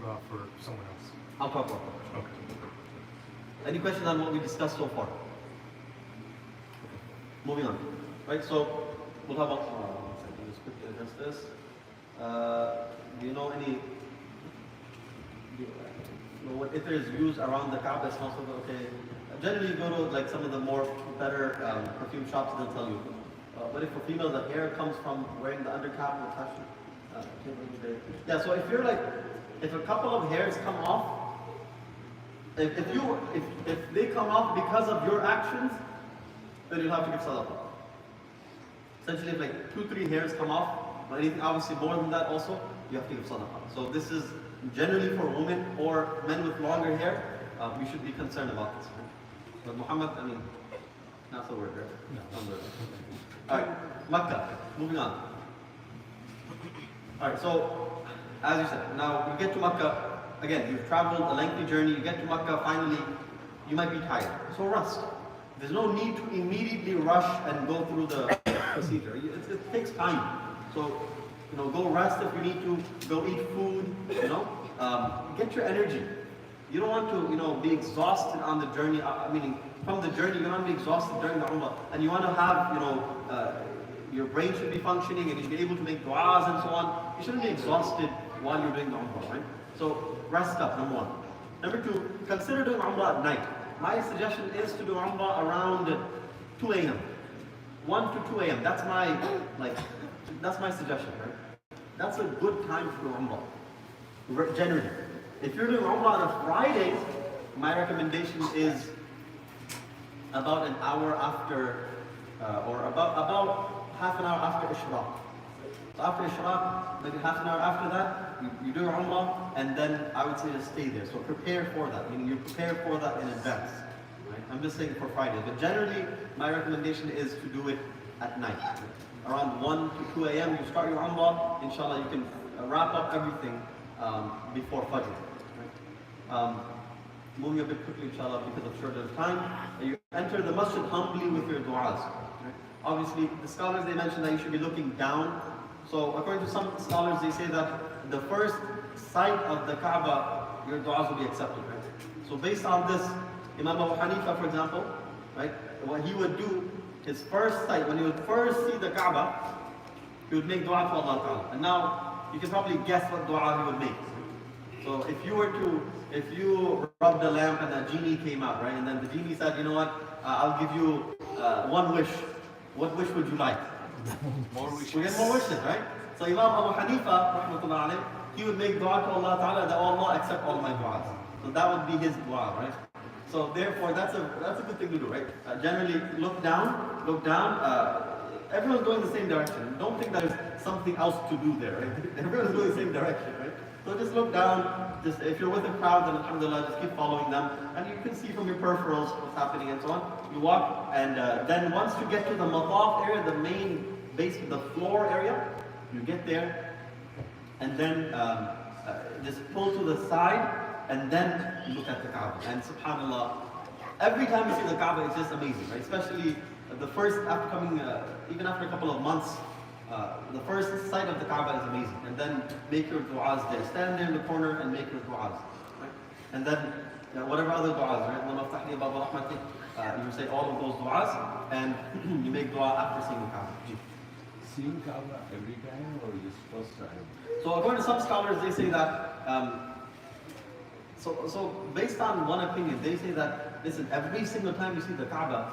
Umrah for someone else? I'll talk about that. Okay. Any questions on what we discussed so far? Moving on. Right, so we'll talk about, just quickly address this. Do you know any, what if there's used around the Kaaba, it's also okay. Generally you go to like some of the more better perfume shops, they'll tell you. But if for females the hair comes from wearing the undercap or fashion, yeah, so if you're like, if a couple of hairs come off, if they come off because of your actions, then you'll have to give sadaqah. Essentially if like 2-3 hairs come off, or anything obviously more than that also, you have to give sadaqah. So this is generally for women or men with longer hair, we should be concerned about this. Right? But Muhammad, I mean, not the word, right? No. Alright, Makkah, moving on. Alright, so as you said, now you get to Makkah, again, you've traveled a lengthy journey, you get to Makkah, finally, you might be tired. So rest. There's no need to immediately rush and go through the procedure. It takes time. So, go rest if you need to, go eat food, get your energy. You don't want to, be exhausted on the journey, meaning from the journey, you don't want to be exhausted during the Umrah. And you want to have, your brain should be functioning and you should be able to make du'as and so on. You shouldn't be exhausted while you're doing the Umrah, right? So, rest up, number one. Number two, consider doing Umrah at night. My suggestion is to do Umrah around 2 a.m. 1 to 2 a.m. That's my suggestion, right? That's a good time to do Umrah, generally. If you're doing Umrah on a Friday, my recommendation is about an hour after, or about half an hour after Ishraq. So after Ishraq, maybe half an hour after that, you do your Umrah, and then I would say just stay there. So prepare for that, meaning you prepare for that in advance. Right? I'm just saying for Friday, but generally, my recommendation is to do it at night. Around 1 to 2 a.m. you start your Umrah, inshallah you can wrap up everything before Fajr. Right? Moving a bit quickly inshallah because of shortage of time, you enter the masjid humbly with your du'as. Right? Obviously the scholars they mention that you should be looking down. So according to some scholars they say that the first sight of the Kaaba, your du'as will be accepted. Right? So based on this, Imam Abu Hanifa for example, right, what he would do, his first sight, when he would first see the Kaaba, he would make dua to Allah Ta'ala. And now, you can probably guess what dua he would make. So if you rubbed a lamp and a genie came out, right, and then the genie said, you know what, I'll give you one wish. What wish would you like? More wishes. We get more wishes, right? So Imam Abu Hanifa, rahmatullah alayh, he would make dua to Allah Ta'ala that Allah accept all my du'as. So that would be his dua, right? So therefore, that's a good thing to do, right? Generally, look down. Everyone's going the same direction. Don't think there's something else to do there, right? Everyone's going the same direction, right? So just look down. Just if you're with a crowd, then alhamdulillah, just keep following them, and you can see from your peripherals what's happening and so on. You walk, and then once you get to the mataf area, the main base, the floor area, you get there, and then just pull to the side. And then look at the Kaaba. And subhanAllah, every time you see the Kaaba, it's just amazing, right? Especially the first, after coming, even after a couple of months, the first sight of the Kaaba is amazing. And then make your du'as there. Stand there in the corner and make your du'as, right? And then whatever other du'as, right? You say all of those du'as, and you make du'a after seeing the Kaaba. Seeing Kaaba every time or just first time? So according to some scholars, they say that So based on one opinion, they say that, listen, every single time you see the Kaaba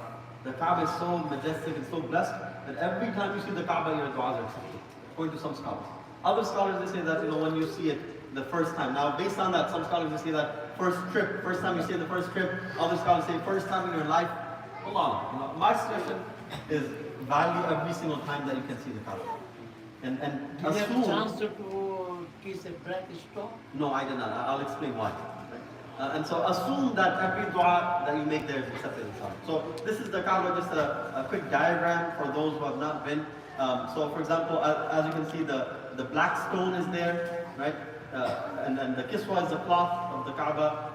is so majestic and so blessed that every time you see the Kaaba, your du'as are accepted, according to some scholars. Other scholars, they say that, when you see it the first time. Now, based on that, some scholars, they say that first time you see it the first trip. Other scholars say first time in your life. Allah, my suggestion is value every single time that you can see the Kaaba. And Do you have a chance to kiss a black stone? No, I did not. I'll explain why. And so assume that every dua that you make there is accepted inshallah. So this is the Kaaba, just a quick diagram for those who have not been. So for example, as you can see, the black stone is there, right? And then the kiswa is the cloth of the Kaaba.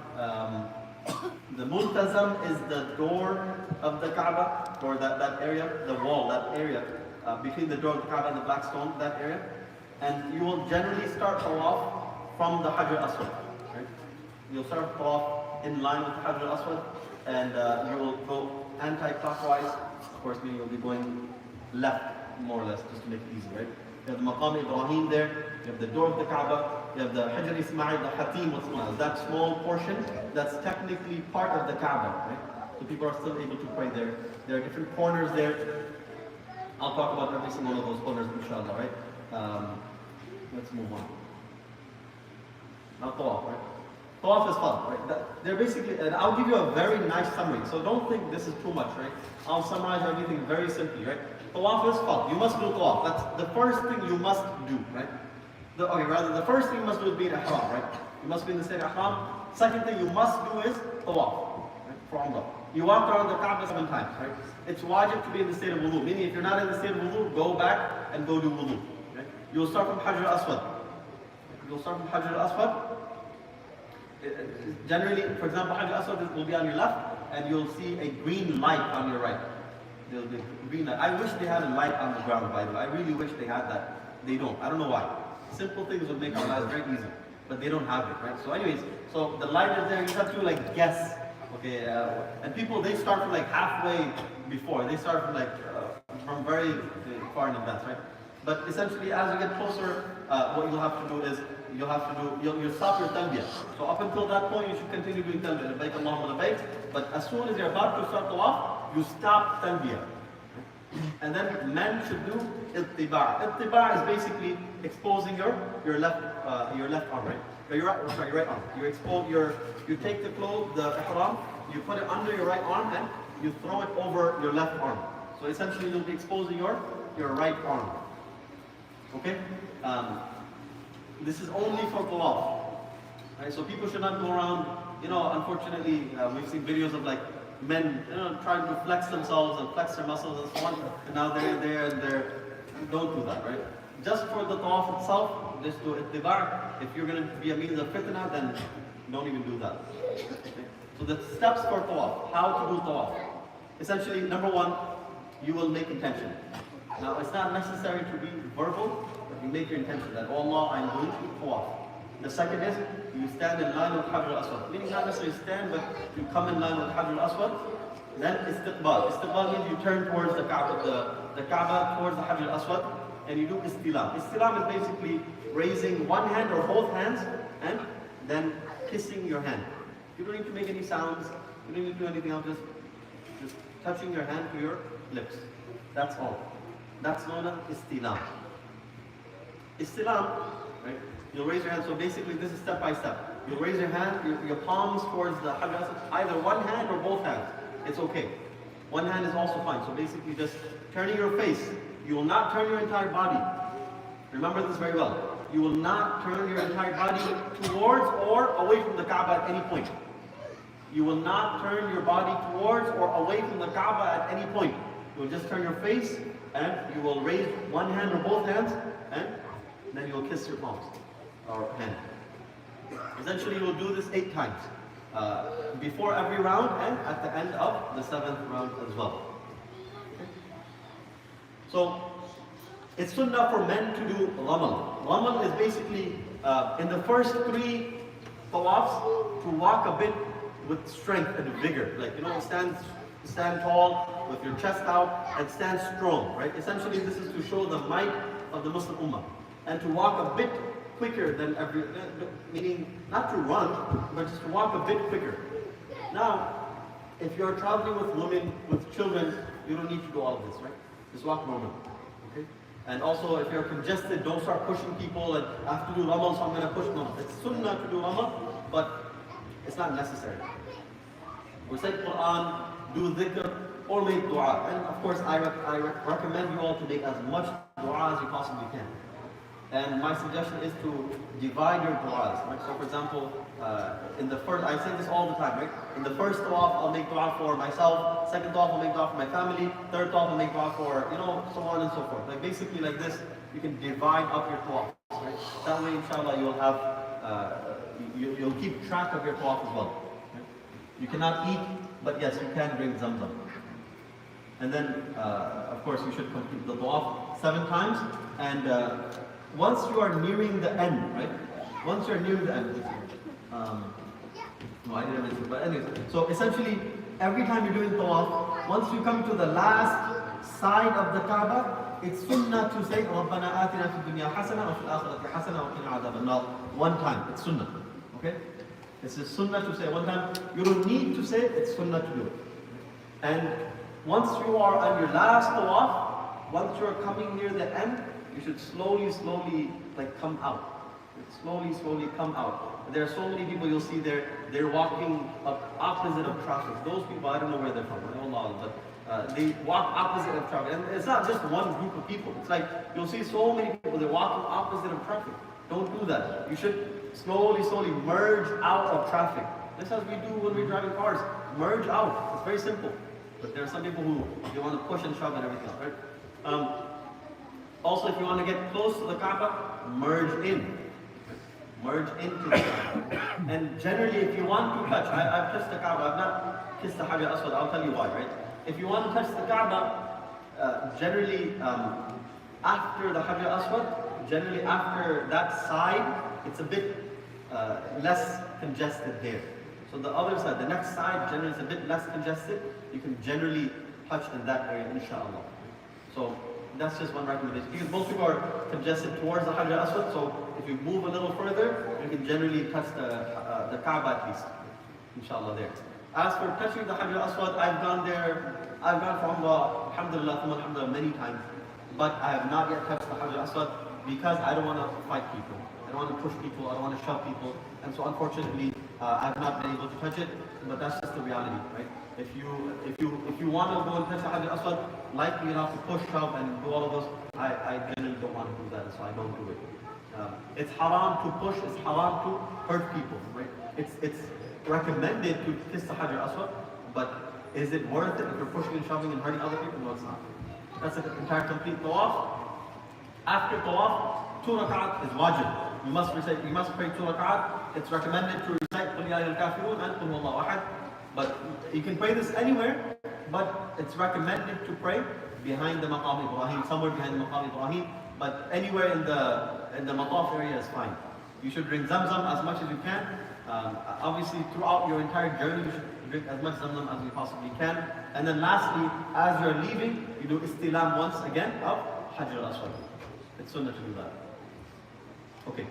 The multazam is the door of the Kaaba, or that area, the wall, that area between the door of the Kaaba and the black stone, that area. And you will generally start off from the Hajar Aswad. Right? You'll start off in line with the Hajar Aswad, and you will go anti-clockwise. Of course, meaning you'll be going left, more or less, just to make it easy, right? You have the Maqam Ibrahim there, you have the door of the Kaaba, you have the Hajar Ismail, the Hatim, what's known as that small portion, that's technically part of the Kaaba, right? So people are still able to pray there. There are different corners there. I'll talk about every single one of those corners, inshallah, right? Let's move on. Now Tawaf, right? Tawaf is fun, right? They're basically, and I'll give you a very nice summary, so don't think this is too much, right? I'll summarize everything very simply, right? Tawaf is fun. You must do Tawaf. That's the first thing you must do, right? The first thing you must do is be in Ihram, right? You must be in the state of Ihram. Second thing you must do is Tawaf, right? For Umrah. You walk around the Kaaba 7 times, right? It's wajib to be in the state of wudu, meaning if you're not in the state of wudu, go back and go do wudu. Right? You'll start from Hajar Aswad. Generally, for example, Hajar Aswad will be on your left, and you'll see a green light on your right. There'll be a green light. I wish they had a light on the ground, by the way. I really wish they had that. They don't. I don't know why. Simple things would make our lives very easy, but they don't have it, right? So anyways, so the light is there. You have to guess. Okay, and people, they start from halfway before. They start from from very far in advance, right? But essentially, as you get closer, what you'll have to do is you'll stop your talbiyah. So up until that point, you should continue doing talbiyah, labbaik Allahumma labbaik. But as soon as you're about to start tawaf, you stop talbiyah. And then men should do ittiba'. Ittiba' is basically exposing your left arm, right? Your right arm. You take the cloth, the ihram, you put it under your right arm and you throw it over your left arm. So essentially you'll be exposing your right arm. Okay? This is only for tawaf. Right? So people should not go around, unfortunately, we've seen videos of like men, trying to flex themselves and flex their muscles and so on, and now they're there and don't do that, right? Just for the tawaf itself, just do ittiba'. If you're going to be a means of fitna, then don't even do that. Okay? So the steps for tawaf, how to do tawaf. Essentially, number one, you will make intention. Now, it's not necessary to be verbal, but you make your intention that, oh Allah, I'm doing tawaf. The second is, you stand in line with Hajar al-Aswad. Meaning not necessarily stand, but you come in line with Hajar al-Aswad. Then istiqbal. Istiqbal means you turn towards the Kaaba, towards the Hajar al-Aswad, and you do istilam. Istilam is basically raising one hand or both hands, and then kissing your hand. You don't need to make any sounds, you don't need to do anything else, just touching your hand to your lips. That's all. That's known as istilam. Istilam, right? You'll raise your hand, so basically this is step by step. You'll raise your hand, your palms towards the Hajar al-Aswad, either one hand or both hands. It's okay. One hand is also fine. So basically just turning your face. You will not turn your entire body. Remember this very well. You will not turn your entire body towards or away from the Kaaba at any point. You will not turn your body towards or away from the Kaaba at any point. You will just turn your face and you will raise one hand or both hands and then you will kiss your palms or hand. Essentially you will do this 8 times. Before every round and at the end of the 7th round as well. Okay. So it's sunnah for men to do ramal. Ramal is basically in the first 3 tawafs to walk a bit with strength and vigor. Like, stand tall with your chest out and stand strong, right? Essentially this is to show the might of the Muslim Ummah. And to walk a bit quicker than meaning not to run, but just to walk a bit quicker. Now, if you're traveling with women, with children, you don't need to do all of this, right? Just walk normally, okay? And also, if you're congested, don't start pushing people and I have to do ramal, so I'm going to push. No, it's sunnah to do ramal, but it's not necessary. Recite Quran, do dhikr, or make dua. And of course, I recommend you all to make as much dua as you possibly can. And my suggestion is to divide your du'as. Right? So for example, in the first, I say this all the time, right? In the first tawaf, I'll make dua for myself. Second tawaf, I'll make dua for my family. Third tawaf, I'll make dua for, so on and so forth. Like basically like this, you can divide up your tawaf. Right? That way, inshallah, you'll have, you'll keep track of your tawaf as well. Right? You cannot eat, but yes, you can drink zamzam. And then, of course, you should complete the tawaf 7 times. And once you are nearing the end, right? Once you're nearing the end, no, I didn't mention, but anyways. So essentially, every time you're doing tawaf, once you come to the last side of the Kaaba, it's sunnah to say, رَبَّنَا آتِنَا فِي الدُّنْيَا حَسَنَةً وَفِي الْآخِرَةِ حَسَنَةً وَقِنَا عَذَابَ النَّارِ. One time, it's sunnah. Okay? It's a sunnah to say one time. You don't need to say it, it's sunnah to do it. And once you are on your last tawaf, once you're coming near the end, you should slowly like come out. Slowly come out. There are so many people you'll see they're walking opposite of traffic. Those people, I don't know where they're from, I don't know, but they walk opposite of traffic. And it's not just one group of people. It's like you'll see so many people, they're walking opposite of traffic. Don't do that. You should slowly merge out of traffic. This is as we do when we're driving cars. Merge out. It's very simple. But there are some people who they want to push and shove and everything else, right? Also, if you want to get close to the Kaaba, merge in. Merge into the Kaaba. And generally, if you want to touch, I've touched the Kaaba, I've not kissed the Hajar al-Aswad, I'll tell you why, right? If you want to touch the Kaaba, generally, after the Hajar al-Aswad, generally after that side, it's a bit less congested there. So the other side, the next side, generally is a bit less congested. You can generally touch in that area, inshallah. So that's just one recommendation. Because most people are congested towards the Hajar al-Aswad, so if you move a little further, you can generally touch the Kaaba at least. Inshallah there. As for touching the Hajar al-Aswad, I've gone there I've gone for Umrah, alhamdulillah, alhamdulillah, many times, but I have not yet touched the Hajar al-Aswad because I don't want to fight people. I don't want to push people, I don't want to shove people, and so unfortunately, I've not been able to touch it, but that's just the reality, right? If you want to go and touch the Hajar al-Aswad, likely you have to push, shove, and do all of those. I generally don't want to do that, so I don't do it. It's haram to push, it's haram to hurt people, right? It's recommended to kiss the Hajar al-Aswad, but is it worth it if you're pushing and shoving and hurting other people? No, it's not. That's an entire complete tawaf. After tawaf, 2 rak'at is wajib. You must pray 2 rak'at. It's recommended to recite Qul Ya Ayyuhal Kafirun and Qul Huwallahu Ahad. But you can pray this anywhere, but it's recommended to pray behind the Maqam Ibrahim, somewhere behind the Maqam Ibrahim, but anywhere in the Mataf area is fine. You should drink Zamzam as much as you can. Obviously, throughout your entire journey, you should drink as much Zamzam as you possibly can. And then lastly, as you're leaving, you do Istilam once again of Hajar al-Aswad. It's sunnah to do that. Okay.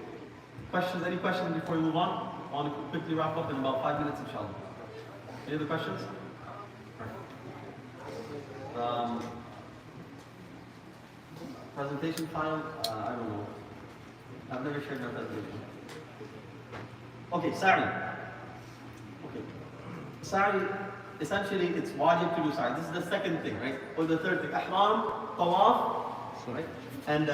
Questions? Any questions before we move on? I want to quickly wrap up in about 5 minutes, inshallah. Any other questions? Right. Presentation file? I don't know. I've never shared my presentation. Okay, Sa'i. Okay. Sa'i, essentially it's wajib to do Sa'i. This is the second thing, right? Or the third thing. Ihram, Tawaf, right? And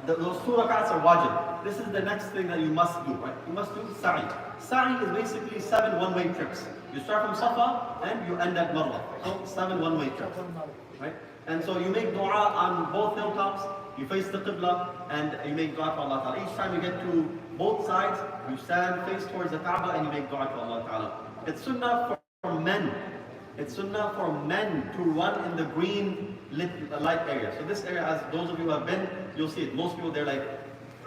those 2 rak'ats are wajib. This is the next thing that you must do, right? You must do Sa'i. Sa'i is basically 7 one-way trips. You start from Safa and you end at Marwa. So 7 one-way trips, right? And so you make dua on both hilltops, you face the Qibla, and you make dua to Allah Ta'ala. Each time you get to both sides, you stand face towards the Kaaba and you make dua to Allah Ta'ala. It's sunnah for men. It's sunnah for men to run in the green lit light area. So this area, as those of you who have been, you'll see it. Most people, they're like,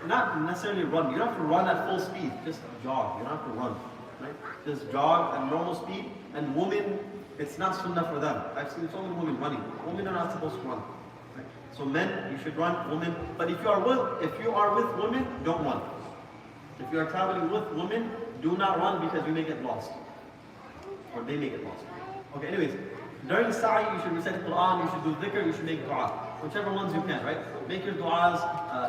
not necessarily run. You don't have to run at full speed, just jog. You don't have to run, right? Just jog at normal speed. And women, it's not sunnah for them. I've seen so many women running. Women are not supposed to run. Right? So men, you should run. Women, but if you are with women, don't run. If you are traveling with women, do not run because you may get lost, or they may get lost. Okay. Anyways, during Sa'i, you should recite the Quran. You should do dhikr. You should make dua, whichever ones you can. Right? Make your duas,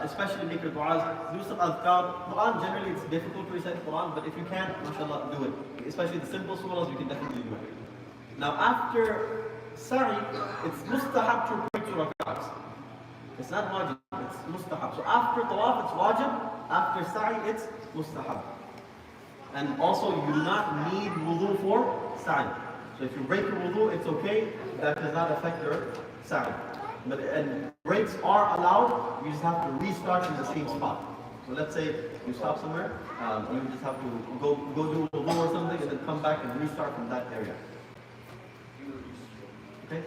especially make your duas. Do some adhkar. Quran, generally it's difficult to recite the Quran, but if you can, mashallah, do it. Especially the simple surahs, you can definitely do it. Now after Sa'i, it's mustahab to pray 2 rak'ats. It's not wajib, it's mustahab. So after tawaf, it's wajib. After Sa'i, it's mustahab. And also, you do not need wudu for Sa'i. So if you break your wudu, it's okay. That does not affect your Sa'i. And breaks are allowed, you just have to restart in the same spot. So let's say you stop somewhere, you just have to go do wudu or something and then come back and restart from that area. Okay?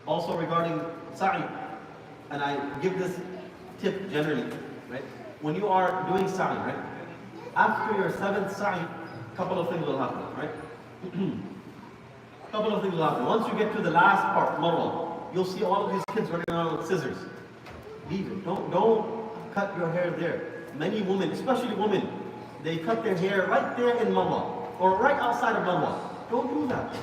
Also regarding Sa'i, and I give this tip generally, right? When you are doing Sa'i, right? After your 7th Sa'i, a couple of things will happen, right? Couple of things will happen. Once you get to the last part, Marwa, you'll see all of these kids running around with scissors. Leave it. Don't cut your hair there. Many women, especially women, they cut their hair right there in Marwa, or right outside of Marwa. Don't do that.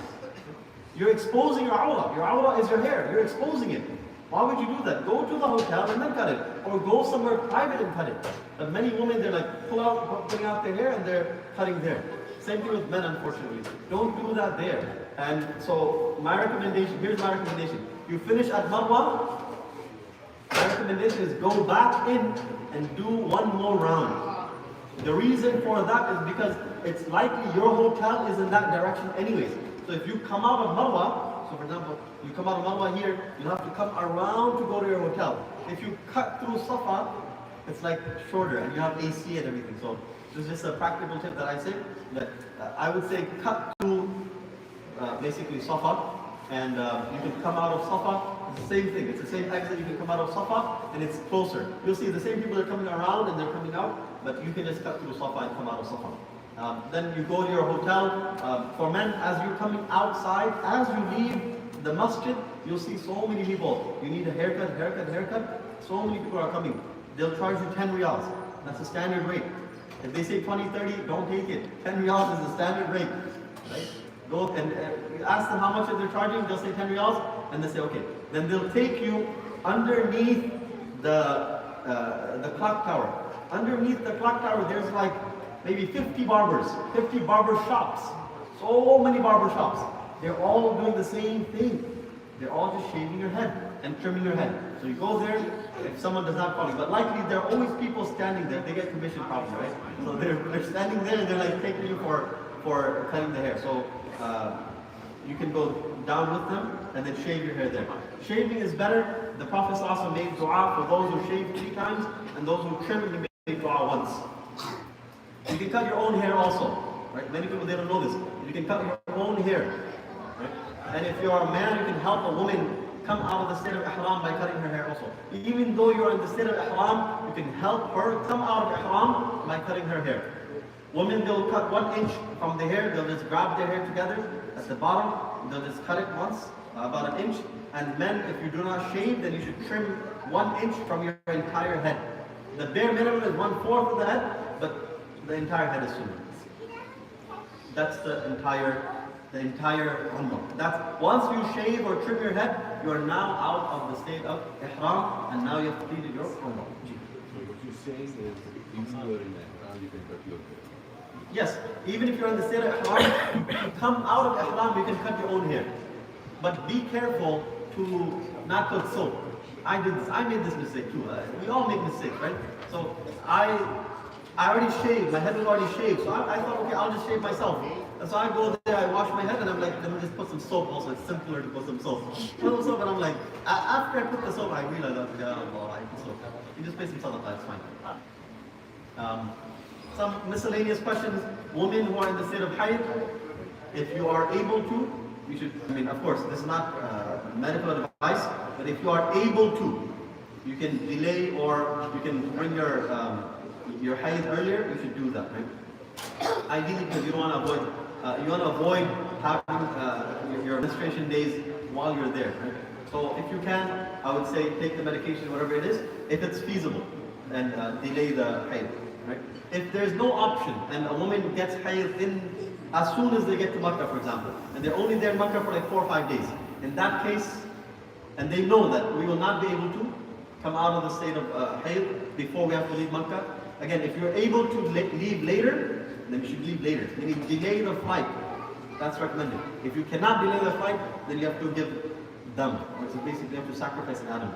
You're exposing your awrah. Your awrah is your hair. You're exposing it. Why would you do that? Go to the hotel and then cut it. Or go somewhere private and cut it. But many women, they're like pulling out their hair and they're cutting there. Same thing with men, unfortunately. Don't do that there. And so here's my recommendation. You finish at Marwa, my recommendation is go back in and do one more round. The reason for that is because it's likely your hotel is in that direction anyways. So if you come out of Marwa, so for example, you come out of Marwa here, you have to come around to go to your hotel. If you cut through Safa, it's like shorter and you have AC and everything. So this is just a practical tip that I say, that I would say cut through basically Safa, and you can come out of Safa. It's the same thing. It's the same exit. You can come out of Safa, and it's closer. You'll see the same people are coming around and they're coming out, but you can just cut through Safa and come out of Safa. Then you go to your hotel. For men, as you're coming outside, as you leave the masjid, you'll see so many people. You need a haircut. So many people are coming. They'll charge you 10 riyals. That's the standard rate. If they say 20, 30, don't take it. 10 riyals is the standard rate. Right? Go and you ask them how much they're charging, they'll say 10 riyals, and they say, okay. Then they'll take you underneath the clock tower. Underneath the clock tower, there's like maybe 50 barbers, 50 barber shops. So many barber shops. They're all doing the same thing. They're all just shaving your head and trimming your head. So you go there, if someone does not call you, but likely there are always people standing there. They get commission probably, right? So they're standing there and they're like taking you for cutting the hair. So you can go down with them and then shave your hair there. Shaving is better. The Prophet also made dua for those who shave 3 times and those who trim, he made dua once. You can cut your own hair also, right? Many people, they don't know this. You can cut your own hair, right? And if you're a man, you can help a woman come out of the state of ihram by cutting her hair also. Even though you're in the state of ihram, you can help her come out of ihram by cutting her hair. Women, they'll cut 1 inch from the hair, they'll just grab their hair together at the bottom, they'll just cut it once, about 1 inch. And men, if you do not shave, then you should trim 1 inch from your entire head. The bare minimum is 1/4 of the head, but the entire head is sunnah. That's the entire umrah. That's once you shave or trim your head, you are now out of the state of ihram, and now you have completed your umrah. So what you're saying is, even though you're in ihram, you can cut your hair. Yes, even if you're in the state of ihram, you come out of ihram, you can cut your own hair. But be careful to not put soap. I did this. I made this mistake too. We all make mistakes, right? So I already shaved. My head was already shaved. So I thought, okay, I'll just shave myself. And so I go there, I wash my head, and I'm like, let me just put some soap also. It's simpler to put some soap. Put some soap, and I'm like, after I put the soap, I realized, yeah, Allah, I put soap. You just pay some sadaqah, it's fine. Some miscellaneous questions. Women who are in the state of hayd, if you are able to, you should, I mean, of course, this is not medical advice, but if you are able to, you can delay or you can bring your hayd earlier, you should do that, right? Ideally, because you don't want to avoid having your menstruation days while you're there, right? So if you can, I would say take the medication, whatever it is, if it's feasible, and delay the hayd, right? If there's no option, and a woman gets hayd as soon as they get to Makkah, for example, and they're only there in Makkah for like 4 or 5 days, in that case, and they know that we will not be able to come out of the state of hayd before we have to leave Makkah. Again, if you're able to leave later, then you should leave later. Meaning delay the flight. That's recommended. If you cannot delay the flight, then you have to give dam. So basically you have to sacrifice an animal.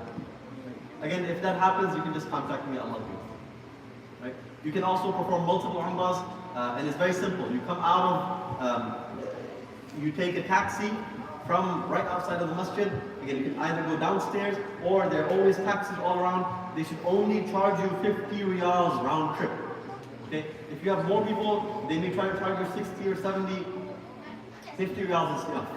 Again, if that happens, you can just contact me, I'll help you. Right? You can also perform multiple umrahs, and it's very simple. You come out of, you take a taxi from right outside of the masjid. Again, you can either go downstairs, or there are always taxis all around. They should only charge you 50 riyals round trip. Okay? If you have more people, they may try to charge you 60 or 70. 50 riyals is enough.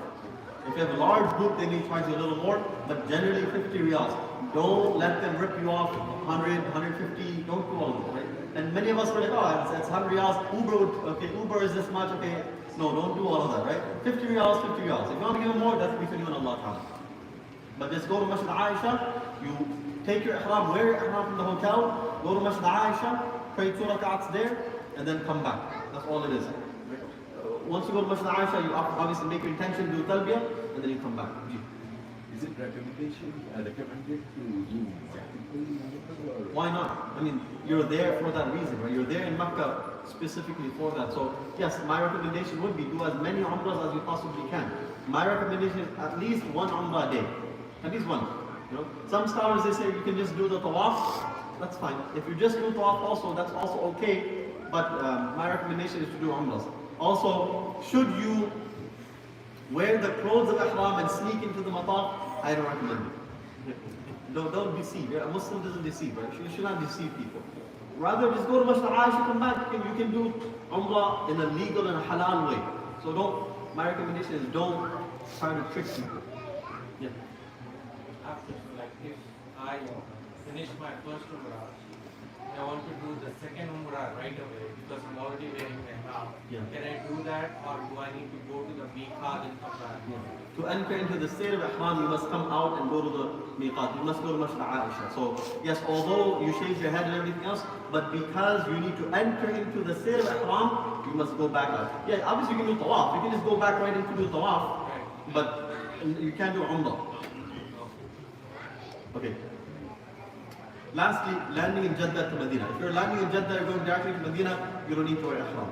If you have a large group, they may charge you a little more, but generally 50 riyals. Don't let them rip you off 100, 150, don't do all of it, right? And many of us were like, oh, it's 100 riyals, Uber is this much, okay. No, don't do all of that, right? 50 riyals, 50 riyals. If you want to give them more, that's between you and Allah Ta'ala. But just go to Masjid Aisha, you take your ihram, wear your ihram from the hotel, go to Masjid Aisha, pray 2 rak'ats there, and then come back. That's all it is. Once you go to Masjid Aisha, you obviously make your intention, do talbiyah, and then you come back. Is it recommended to do or? Why not? I mean, you're there for that reason, right? You're there in Makkah specifically for that. So yes, my recommendation would be do as many umrahs as you possibly can. My recommendation is at least 1 umrah a day. At least 1. You know, some scholars, they say you can just do the tawaf. That's fine. If you just do tawaf also, that's also okay. But my recommendation is to do umrahs. Also, should you wear the clothes of ihram and sneak into the mataf, I don't recommend it. Don't deceive. A Muslim doesn't deceive, right? You should not deceive people. Rather, just go to Masjid Aisha, come back, and you can do umrah in a legal and a halal way. So my recommendation is don't try to trick people. Yeah. After, like if I finish my first umrah I want to do the second Umrah right away because I'm already wearing ihram. Yeah. Can I do that, or do I need to go to the miqat and come back? To enter into the state of ihram, you must come out and go to the miqat. You must go to Masjid Aisha. So yes, although you shave your head and everything else, but because you need to enter into the state of ihram, you must go back out. Yeah, obviously you can do tawaf. You can just go back right into the tawaf, but you can't do umrah. Okay. Lastly, landing in Jeddah to Medina. If you're landing in Jeddah, you're going directly to Medina, you don't need to wear ihram.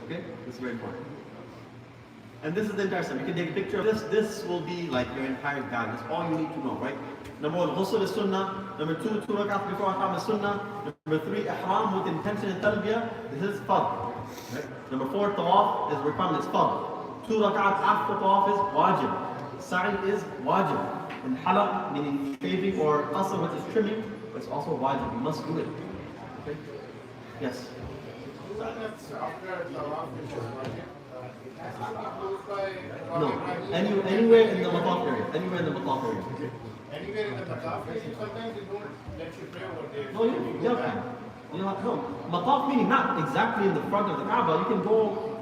Okay? This is very important. And this is the entire step. You can take a picture of this. This will be like your entire guide. That's all you need to know, right? Number one, ghusl is sunnah. Number two, 2 rak'at before ihram is sunnah. Number three, ihram with intention and talbiyah. This is fard. Right? Number four, tawaf is requirement, it's fard. 2 rak'at after tawaf is wajib. Sa'i is wajib. And halaq, meaning shaving, or qasr, which is trimming, it's also wajib. You must do it. Okay? Yes? No. Anywhere in the mataf area. Anywhere in the mataf area. Anywhere in the mataf, sometimes they don't let you pray over there. No, you have to. You have to. No. Mataf meaning not exactly in the front of the Kaaba. You can go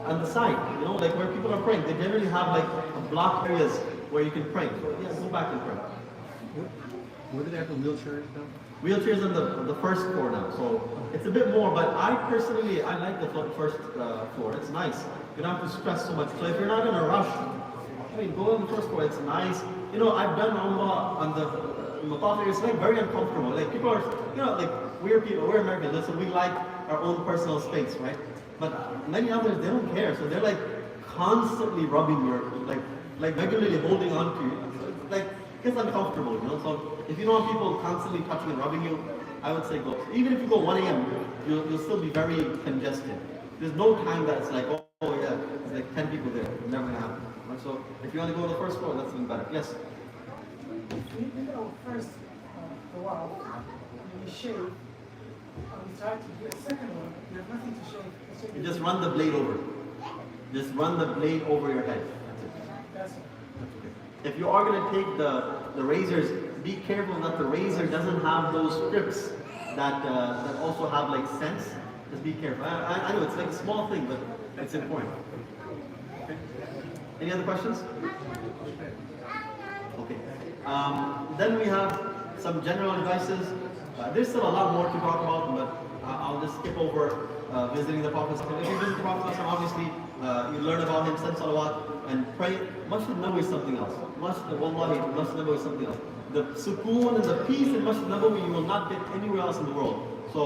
on the side, you know, like where people are praying. They generally have like blocked areas where you can pray. So yes, go back and pray. Where do they have the wheelchairs now? Wheelchairs on the first floor now, so it's a bit more. But I personally, I like the first floor. It's nice. You don't have to stress so much. So if you're not in a rush, I mean, go on the first floor. It's nice. You know, I've done Umrah on the mataf area. It's like very uncomfortable. Like people are, you know, like we're people, we're Americans. Listen, we like our own personal space, right? But many others, they don't care. So they're like constantly rubbing your, like regularly holding on to you. So it's like, it's uncomfortable, you know. So if you don't want people constantly touching and rubbing you, I would say go. Even if you go 1 a.m., you'll still be very congested. There's no time that it's like, oh yeah, there's like 10 people there. It's never gonna happen. Right? So if you want to go to the first floor, that's even better. Yes? If we did our first tawaf, we shave, and we try to do a second one, we have nothing to shave. You just run the blade over. Just run the blade over your head. That's it. That's it. If you are going to take the razors, be careful that the razor doesn't have those strips that also have like scents. Just be careful. I know it's like a small thing, but it's important. Okay. Any other questions? Okay. Then we have some general advices. There's still a lot more to talk about, but I'll just skip over visiting the Prophet. If you visit the Prophet, obviously you learn about him, send salawat, and pray. Masjid Nabawi is something else. Wallahi, Masjid Nabawi is something else. The sukoon and the peace in Masjid Nabawi you will not get anywhere else in the world. So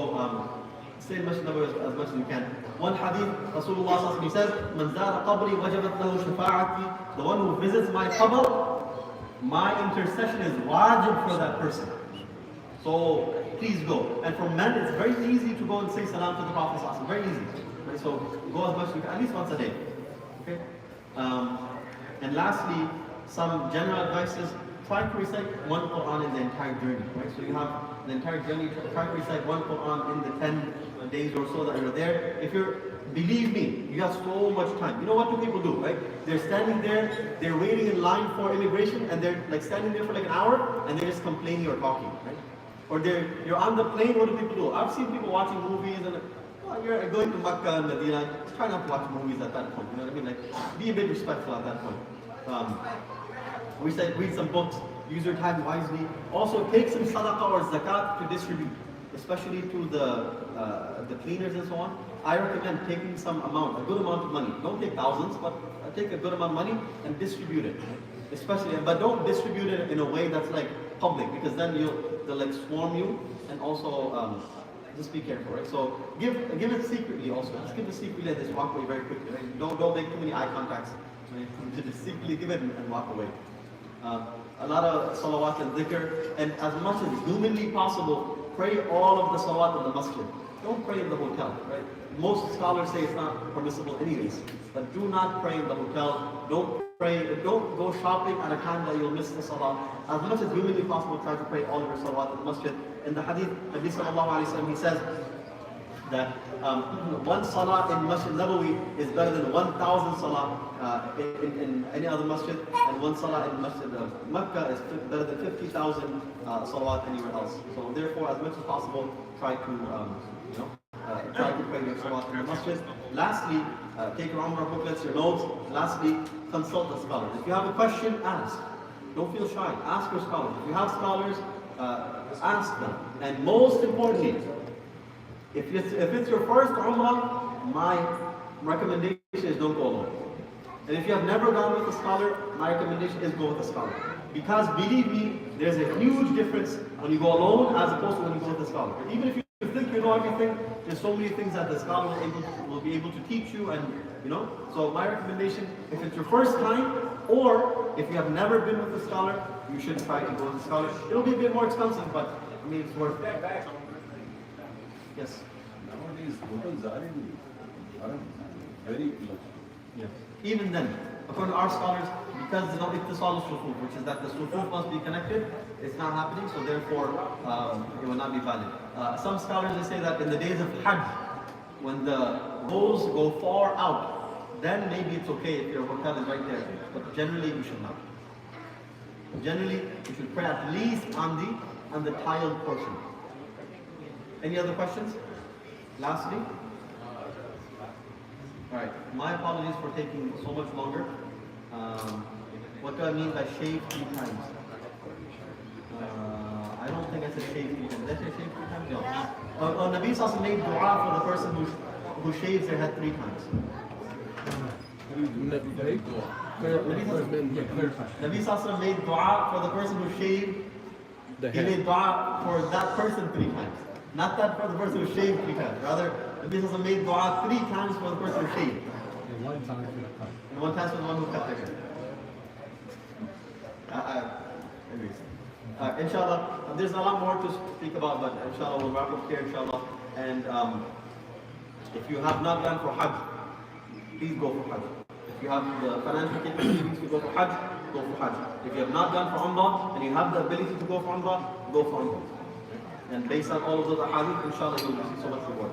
stay in Masjid Nabawi as much as you can. One hadith, Rasulullah he says, "Man zara qabri wajabat lahu shafa'ati." The one who visits my qabr, my intercession is wajib for that person. So please go. And for men, it's very easy to go and say salam to the Prophet. Very easy. Right? So go as much as you can, at least once a day. Okay. And lastly, some general advices. Try to recite one Quran in the entire journey. Right. So you have the entire journey. Try to recite one Quran in the 10 days or so that you're there. If you're, believe me, you have so much time. You know what do people do, right? They're standing there, they're waiting in line for immigration, and they're like standing there for like an hour, and they're just complaining or talking, right? Or you're on the plane. What do people do? I've seen people watching movies, and you're going to Makkah and Medina. Try not to watch movies at that point. You know what I mean? Like, be a bit respectful at that point. We said read some books, use your time wisely. Also, take some sadaqah or zakat to distribute, especially to the cleaners and so on. I recommend taking some amount, a good amount of money. Don't take thousands, but take a good amount of money and distribute it. Especially, but don't distribute it in a way that's like public, because then they'll like swarm you, and also just be careful, right? So give it secretly also. Just give it secretly and just walk away very quickly. Right? Don't make too many eye contacts. Right? Just secretly give it and walk away. A lot of salawat and dhikr, and as much as humanly possible, pray all of the salawat in the masjid. Don't pray in the hotel, right? Most scholars say it's not permissible anyways, but do not pray in the hotel. Don't go shopping at a time that you'll miss the salah. As much as humanly possible, try to pray all of your salawat in the masjid. In the hadith, Nabi sallallahu alayhi wa sallam, he says, that one salah in Masjid Nabawi is better than 1,000 salah in any other masjid, and one salah in Masjid Makkah is better than 50,000 salawat anywhere else. So therefore, as much as possible, try to try to pray your salawat in the masjid. Lastly, take your Umrah booklets, your notes. Lastly, consult the scholars. If you have a question, ask. Don't feel shy. Ask your scholars. If you have scholars, ask them. And most importantly, if it's your first Umrah, my recommendation is don't go alone. And if you have never gone with a scholar, my recommendation is go with a scholar. Because believe me, there's a huge difference when you go alone as opposed to when you go with a scholar. Even if you think you know everything, there's so many things that the scholar will be able to teach you, and So my recommendation, if it's your first time, or if you have never been with a scholar, you should try to go with a scholar. It'll be a bit more expensive, but I mean it's worth it. Yes. Nowadays, hotels are very close. Yes. Even then, according to our scholars, because there's no ittisal al-sufuf, which is that the sufuf must be connected, it's not happening, so therefore it will not be valid. Some scholars they say that in the days of Hajj, when the rows go far out, then maybe it's okay if your hotel is right there. But generally you should not. Generally, you should pray at least on the tiled portion. Any other questions? Lastly? Alright, my apologies for taking so much longer. What do I mean by shave 3 times? I don't think I said shave 3 times. Did I say shave 3 times? No. Nabi Sallallahu made dua for the person who shaves their head 3 times. Nabi Sallallahu made dua for the person who shaved. He made dua for that person 3 times. Not that for the person who shaved 3 times. Rather, Nabi Sallallahu made dua 3 times for the person who shaved. And 1 time for the cut. And 1 time for the one who cut their hair. Anyways. Inshallah, there's a lot more to speak about, but inshallah we'll wrap up here, inshallah. And if you have not gone for Hajj, please go for Hajj. If you have the financial capabilities to go for Hajj, go for Hajj. If you have not gone for Umrah, and you have the ability to go for Umrah, go for Umrah. And based on all of those ahadith, inshallah, you will receive so much reward.